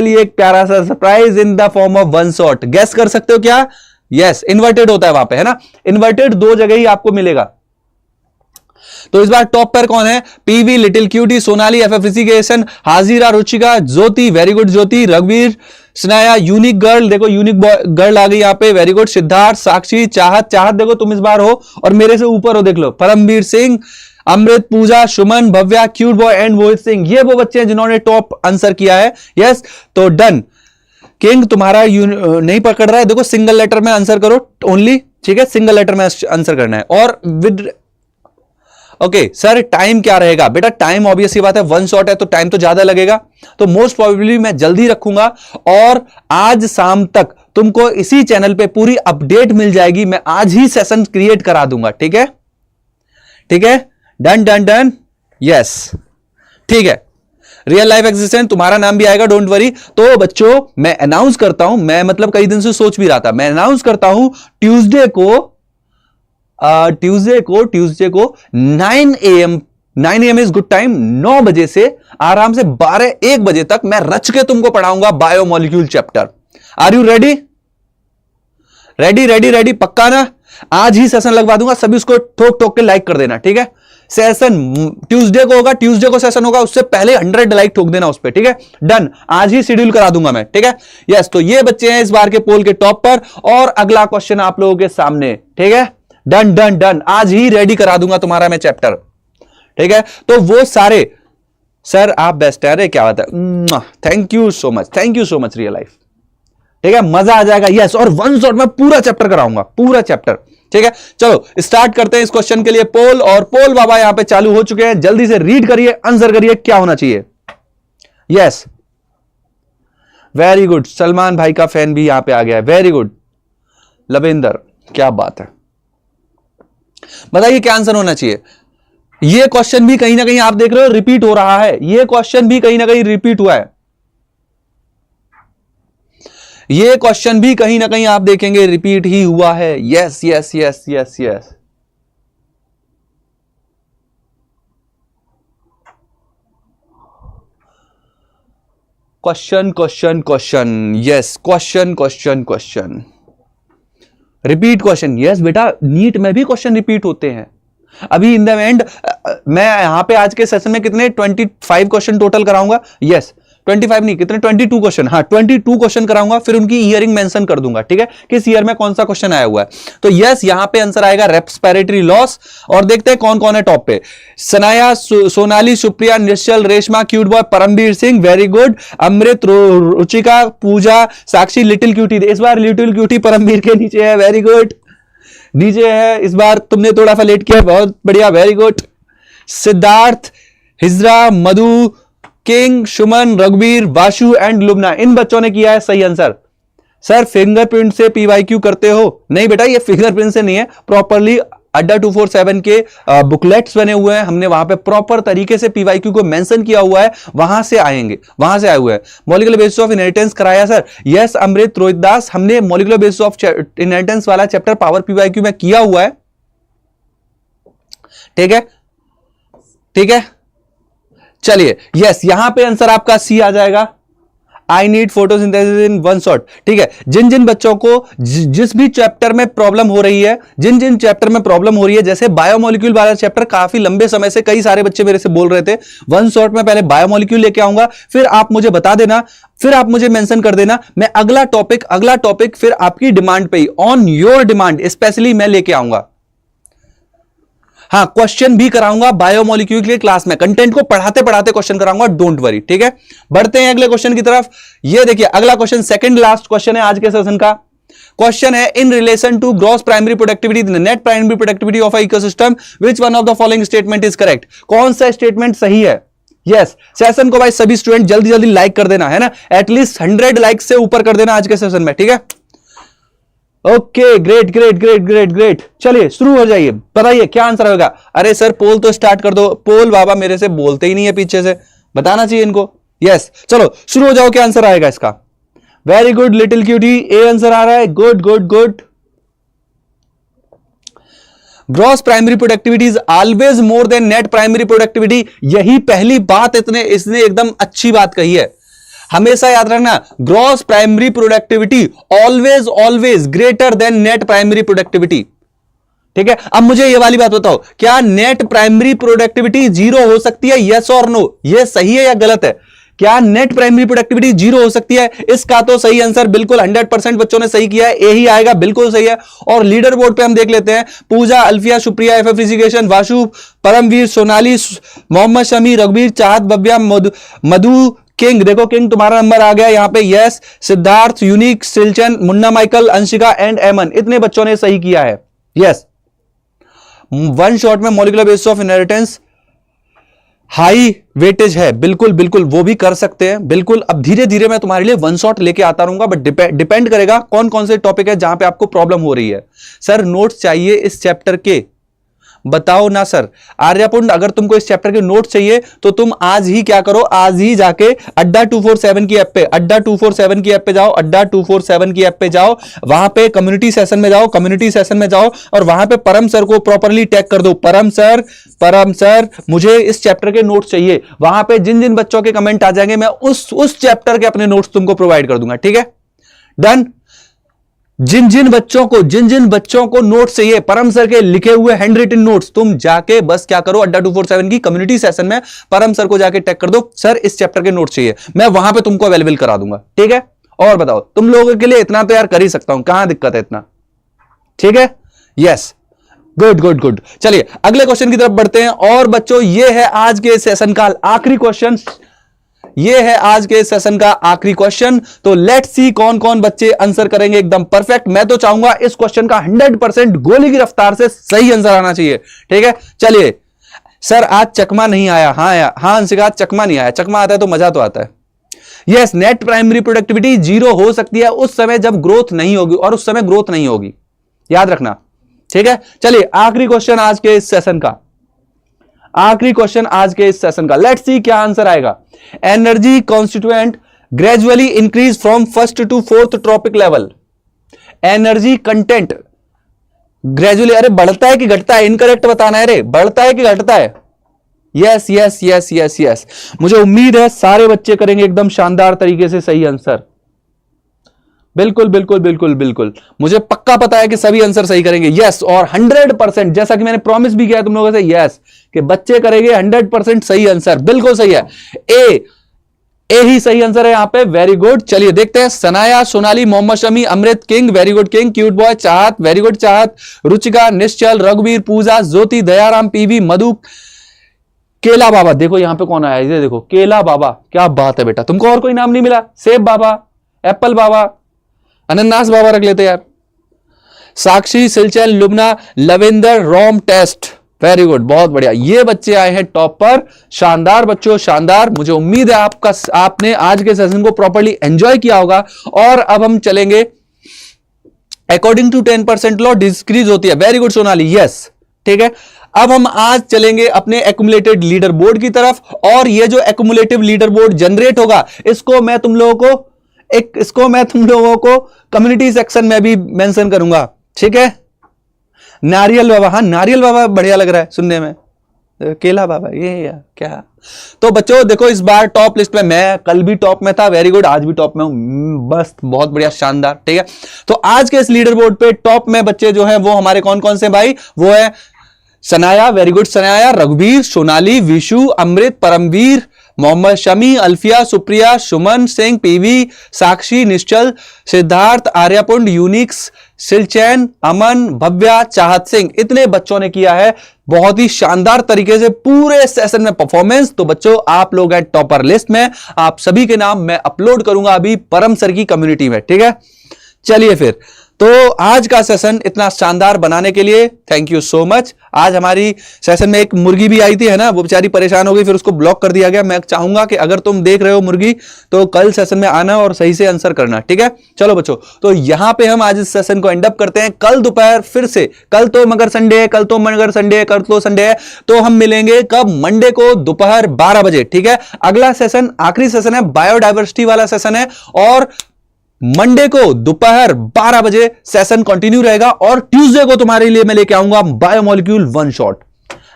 लिए एक प्यारा सा surprise in the form of 1 shot. Guess कर सकते हो क्या? यस, इन्वर्टेड होता है वहां पे, है ना, इन्वर्टेड 2 जगह ही आपको मिलेगा। तो इस बार टॉप पर कौन है? PV, little cutie, Sonali, F Rishi creation, Hazira, Ruchika, Jyoti, very good Jyoti, रघुवीर, स्नेहा, यूनिक गर्ल, देखो यूनिक गर्ल आ गई यहाँ पे, वेरी गुड, सिद्धार्थ, साक्षी, चाहत देखो तुम इस बार हो और मेरे से ऊपर हो, देख लो, परमवीर सिंह, अमृत, पूजा, सुमन, Bhavya, cute boy and Mohit Singh, ये वो बच्चे हैं जिन्होंने टॉप आंसर किया है। यस, तो डन। किंग तुम्हारा नहीं पकड़ रहा है, देखो सिंगल लेटर में आंसर करो ओनली, ठीक है, सिंगल लेटर में आंसर करना है। और विद ओके सर, टाइम क्या रहेगा? बेटा टाइम ऑब्वियस ही बात है, 1 शॉट है तो टाइम तो ज्यादा लगेगा, तो मोस्ट प्रोबेबली मैं जल्दी रखूंगा और आज शाम तक तुमको इसी चैनल पे पूरी अपडेट मिल जाएगी। मैं आज ही सेशन क्रिएट करा दूंगा, ठीक है, ठीक है, डन। यस, ठीक है, रियल लाइफ एग्जिस्टेंस तुम्हारा नाम भी आएगा, डोंट वरी। तो बच्चों मैं अनाउंस करता हूं, मैं मतलब कई दिन से सोच भी रहा था, मैं अनाउंस करता हूं ट्यूसडे को 9 AM इज गुड टाइम, 9 बजे से आराम से 12-1 बजे तक मैं रच के तुमको पढ़ाऊंगा biomolecule chapter. Are you ready? Ready, पक्का ना? आज ही सेशन लगवा दूंगा, सभी उसको ठोक के लाइक कर देना, ठीक है। सेशन ट्यूसडे को होगा, ट्यूसडे को सेशन होगा, उससे पहले 100 लाइक ठोक देना उस पर, ठीक है, डन। आज ही शेड्यूल करा दूंगा मैं, ठीक है। यस, तो ये बच्चे हैं इस बार के पोल के टॉप पर, और अगला क्वेश्चन आप लोगों के सामने, ठीक है, डन, आज ही रेडी करा दूंगा तुम्हारा मैं चैप्टर, ठीक है। तो वो सारे सर आप बेस्ट है, अरे क्या बात है, thank you so much real life, ठीक है, मजा आ जाएगा। यस, और 1 शॉट में पूरा चैप्टर कराऊंगा, पूरा चैप्टर, ठीक है। चलो स्टार्ट करते हैं इस क्वेश्चन के लिए पोल, और पोल बाबा यहां पे चालू हो चुके हैं, जल्दी से रीड करिए, आंसर करिए, क्या होना चाहिए। यस, वेरी गुड, सलमान भाई का फैन भी यहां पे आ गया है, वेरी गुड लवेंदर, क्या बात है। बताइए क्या आंसर होना चाहिए। ये क्वेश्चन भी कहीं ना कहीं आप देख रहे हो रिपीट हो रहा है, ये क्वेश्चन भी कहीं ना कहीं रिपीट हुआ है, ये क्वेश्चन भी कहीं ना कहीं आप देखेंगे रिपीट ही हुआ है। Yes, question, yes, question repeat question. Yes बेटा, नीट में भी क्वेश्चन रिपीट होते हैं। अभी इन द एंड मैं यहां पे आज के सेशन में कितने 25 क्वेश्चन टोटल कराऊंगा। यस, 25 नहीं, कितने 22 क्वेश्चन, हाँ 22 क्वेश्चन कराऊंगा, फिर उनकी ईयरिंग मेंशन कर दूंगा, ठीक है, किस ईयर में कौन सा क्वेश्चन आया हुआ है। तो यस, यहां पे आंसर आएगा रेस्पिरेटरी लॉस। और देखते हैं कौन कौन है टॉप पे। Sanaya, Sonali, Supriya, Nishchal, Reshma, cute boy, Paramveer Singh, very good, Amrit, Ruchika, Pooja, Sakshi, little cutie. इस बार लिटिल क्यूटी परमवीर के नीचे है, वेरी गुड, नीचे है इस बार, तुमने थोड़ा सा लेट किया, बहुत बढ़िया, वेरी गुड। सिद्धार्थ, हिजरा, मधु, किंग, सुमन, रघुवीर, वाशु एंड लुबना, इन बच्चों ने किया है सही आंसर। सर फिंगरप्रिंट से पीवाईक्यू करते हो? नहीं बेटा, ये फिंगरप्रिंट से नहीं है, प्रॉपरली अड्डा 247 के बुकलेट्स बने हुए हैं, हमने वहां पे प्रॉपर तरीके से पीवाईक्यू को मेंशन किया हुआ है, वहां से आएंगे, वहां से आए हुए हैं। मॉलिक्यूलर बेसिस ऑफ इनहेरिटेंस कराया सर, यस अमृत रोहित दास, हमने मॉलिक्यूलर बेसिस ऑफ इनहेरिटेंस वाला चैप्टर पावर पीवाईक्यू में किया हुआ है। ठीक है, ठीक है, चलिए यस, यहां पे आंसर आपका सी आ जाएगा, I need photosynthesis in one shot. ठीक है, जिन जिन बच्चों को जिस भी चैप्टर में प्रॉब्लम हो रही है, जिन जिन चैप्टर में प्रॉब्लम हो रही है, जैसे बायोमोलिक्यूल वाला चैप्टर काफी लंबे समय से कई सारे बच्चे मेरे से बोल रहे थे, वन शॉट में पहले बायोमोलिक्यूल लेके आऊंगा, फिर आप मुझे बता देना, फिर आप मुझे मेंशन कर देना, मैं अगला टॉपिक फिर आपकी डिमांड पे ही, ऑन योर डिमांड स्पेशली मैं लेके आऊंगा। हाँ, क्वेश्चन भी कराऊंगा बायोमोलिक्यूल के क्लास में, कंटेंट को पढ़ाते पढ़ाते क्वेश्चन कराऊंगा, डोंट वरी। ठीक है, बढ़ते हैं अगले क्वेश्चन की तरफ। ये देखिए अगला क्वेश्चन, सेकंड लास्ट क्वेश्चन है आज के सेशन का। क्वेश्चन है, in relation to gross primary productivity, net primary productivity of ecosystem, which one of the following statement is correct? कौन सा स्टेटमेंट सही है? यस, सेशन को भाई सभी स्टूडेंट जल्दी जल्दी लाइक कर देना है ना, एटलीस्ट 100 लाइक से ऊपर कर देना आज के सेशन में। ठीक है, okay, great great great great great. चलिए शुरू हो जाइए, बताइए क्या आंसर होगा। अरे सर पोल तो स्टार्ट कर दो, पोल बाबा मेरे से बोलते ही नहीं है, पीछे से बताना चाहिए इनको। यस, चलो शुरू हो जाओ, क्या आंसर आएगा इसका? Very good little cutie, A answer आ रहा है, good good good. Gross primary productivity is always more than net primary productivity, यही पहली बात इसने एकदम अच्छी बात कही है, हमेशा याद रखना, gross primary productivity always always greater than net primary productivity. ठीक है, अब मुझे ये वाली बात बताओ, क्या नेट प्राइमरी प्रोडक्टिविटी जीरो हो सकती है? यस और नो, ये सही है या गलत है? क्या नेट प्राइमरी प्रोडक्टिविटी जीरो हो सकती है? इसका तो सही आंसर बिल्कुल 100% बच्चों ने सही किया है, ए ही आएगा, बिल्कुल सही है। और लीडर बोर्ड पे हम देख लेते हैं, पूजा, अल्फिया, सुप्रिया, एफ ऋषिकेशन, वाशु, परमवीर, सोनाली, मोहम्मद शमी, रघुवीर, चाहत, भव्या, मधु, किंग, देखो किंग तुम्हारा नंबर आ गया यहां पे, yes, Siddharth, unique, Shinchan, Munna, Michael, Anshika and Eman, इतने बच्चों ने सही किया है। यस, वन शॉट में molecular basis of inheritance high weightage है, बिल्कुल बिल्कुल वो भी कर सकते हैं, बिल्कुल। अब धीरे धीरे मैं तुम्हारे लिए वन शॉट लेके आता रहूंगा, बट डिपेंड करेगा कौन कौन से टॉपिक है जहां पे आपको प्रॉब्लम हो रही है। सर नोट्स चाहिए इस चैप्टर के, बताओ ना सर। आर्यपुंड, अगर तुमको इस चैप्टर के नोट चाहिए तो तुम आज ही क्या करो, आज ही जाके अड्डा 247 की ऐप पे, अड्डा 247 की ऐप पे जाओ, अड्डा 247 की ऐप पे जाओ, वहां पे कम्युनिटी सेशन में जाओ, कम्युनिटी सेशन में जाओ और वहां पे परम सर को प्रॉपर्ली टैग कर दो, परम सर मुझे इस चैप्टर के नोट चाहिए। वहां पे जिन जिन बच्चों के कमेंट आ जाएंगे मैं उस चैप्टर के अपने नोट्स तुमको प्रोवाइड कर दूंगा। ठीक है, डन। जिन जिन बच्चों को नोट्स चाहिए, परम सर के लिखे हुए हैंड रिटन नोट्स, तुम जाके बस क्या करो, अड्डा 247 की कम्युनिटी सेशन में परम सर को जाके टैग कर दो, सर इस चैप्टर के नोट्स चाहिए, मैं वहां पे तुमको अवेलेबल करा दूंगा। ठीक है, और बताओ, तुम लोगों के लिए इतना तो यार कर ही सकता हूं, कहां दिक्कत है इतना? ठीक है, यस, गुड गुड गुड। चलिए अगले क्वेश्चन की तरफ बढ़ते हैं। और बच्चों ये है आज के सेशन का आखिरी क्वेश्चन, ये है आज के सेशन का आखिरी क्वेश्चन। तो लेट्स सी कौन कौन बच्चे आंसर करेंगे एकदम परफेक्ट। मैं तो चाहूंगा इस क्वेश्चन का 100% गोली की रफ्तार से सही आंसर आना चाहिए। ठीक है, चलिए। सर आज चकमा नहीं आया, हाँ अंशिका, आज चकमा नहीं आया, चकमा आता है तो मजा तो आता है। Yes, net primary productivity zero हो सकती है उस समय जब ग्रोथ नहीं होगी, और उस समय ग्रोथ नहीं होगी, याद रखना। ठीक है, चलिए आखिरी क्वेश्चन आज के इस सेशन का, आखिरी क्वेश्चन आज के इस सेशन का, लेट्स सी क्या आंसर आएगा। Energy constituent gradually increase from first to fourth trophic level. Energy content gradually, अरे बढ़ता है कि घटता है, इनकरेक्ट बताना है रे, बढ़ता है कि घटता है? Yes yes yes yes yes, मुझे उम्मीद है सारे बच्चे करेंगे एकदम शानदार तरीके से सही आंसर। बिल्कुल बिल्कुल बिल्कुल बिल्कुल, मुझे पक्का पता है कि सभी आंसर सही करेंगे। यस, और 100%, जैसा कि मैंने प्रॉमिस भी किया तुम लोगों से, यस कि बच्चे करेंगे 100% सही आंसर, बिल्कुल सही है। ए ही सही आंसर है यहां पे, वेरी गुड। चलिए देखते हैं, Sanaya, Sonali, Mohammad Shami, Amrit, king, very good king, cute boy, Chahat, very good Chahat, Ruchika, निश्चल, रघुवीर, पूजा, ज्योति, दयाराम, पीवी, मधु, केला बाबा, देखो यहां पे कौन आया, ये देखो केला बाबा, क्या बात है बेटा, तुमको और कोई नाम नहीं मिला? सेब बाबा, एप्पल बाबा, अनन्नास बाबा रख लेते यार। साक्षी, सिलचन, लुबना, लविंदर, रोम, टेस्ट, वेरी गुड, बहुत बढ़िया, ये बच्चे आए हैं टॉप पर। शानदार बच्चों, शानदार। मुझे उम्मीद है आपने आज के सेशन को प्रॉपर्ली एंजॉय किया होगा। और अब हम चलेंगे, अकॉर्डिंग टू 10% लॉ डिक्रीज होती है, वेरी गुड सोनाली, यस ठीक है। अब हम आज चलेंगे अपने एक्युमुलेटेड लीडर बोर्ड की तरफ, और ये जो एक्युमुलेटिव लीडर बोर्ड जनरेट होगा इसको मैं तुम लोगों को कम्युनिटी सेक्शन में भी मेंशन करूंगा, ठीक है। नारियल बाबा, हाँ नारियल बाबा बढ़िया लग रहा है सुनने में, केला बाबा ये या क्या। तो बच्चों देखो इस बार टॉप लिस्ट में मैं कल भी टॉप में था, वेरी गुड, आज भी टॉप में हूं, बस बहुत बढ़िया शानदार, ठीक है। तो आज के इस लीडर बोर्ड पे टॉप में बच्चे जो हैं वो हमारे कौन कौन से भाई, वो है सनाया, वेरी गुड सनाया, रघुवीर, सोनाली, विशु, अमृत, परमवीर, मोहम्मद शमी, अल्फिया, सुप्रिया, सुमन सिंह, पीवी, साक्षी, निश्चल, सिद्धार्थ, आर्यपुंड, यूनिक्स, सिलचैन, अमन, भव्या, चाहत सिंह, इतने बच्चों ने किया है बहुत ही शानदार तरीके से पूरे सेशन में परफॉर्मेंस। तो बच्चों आप लोग हैं टॉपर लिस्ट में, आप सभी के नाम मैं अपलोड करूंगा अभी परम सर की कम्युनिटी में, ठीक है। चलिए फिर, तो आज का सेशन इतना शानदार बनाने के लिए थैंक यू सो मच। आज हमारी सेशन में एक मुर्गी भी आई थी, है ना, वो बेचारी परेशान हो गई, फिर उसको ब्लॉक कर दिया गया। मैं चाहूंगा कि अगर तुम देख रहे हो मुर्गी तो कल सेशन में आना और सही से आंसर करना, ठीक है। चलो बच्चों, तो यहां पे हम आज इस सेशन को एंड अप करते हैं। कल दोपहर फिर से, कल तो मगर संडे है, कल तो संडे है, तो हम मिलेंगे कब, मंडे को दोपहर 12 बजे, ठीक है। अगला सेशन आखिरी सेशन है, बायोडायवर्सिटी वाला सेशन है, और मंडे को दोपहर 12 बजे सेशन कंटिन्यू रहेगा, और ट्यूसडे को तुम्हारे लिए मैं लेके आऊंगा biomolecule one shot.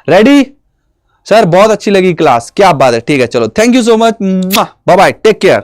Ready sir, बहुत अच्छी लगी क्लास, क्या बात है, ठीक है। चलो thank you so much, bye bye, take care.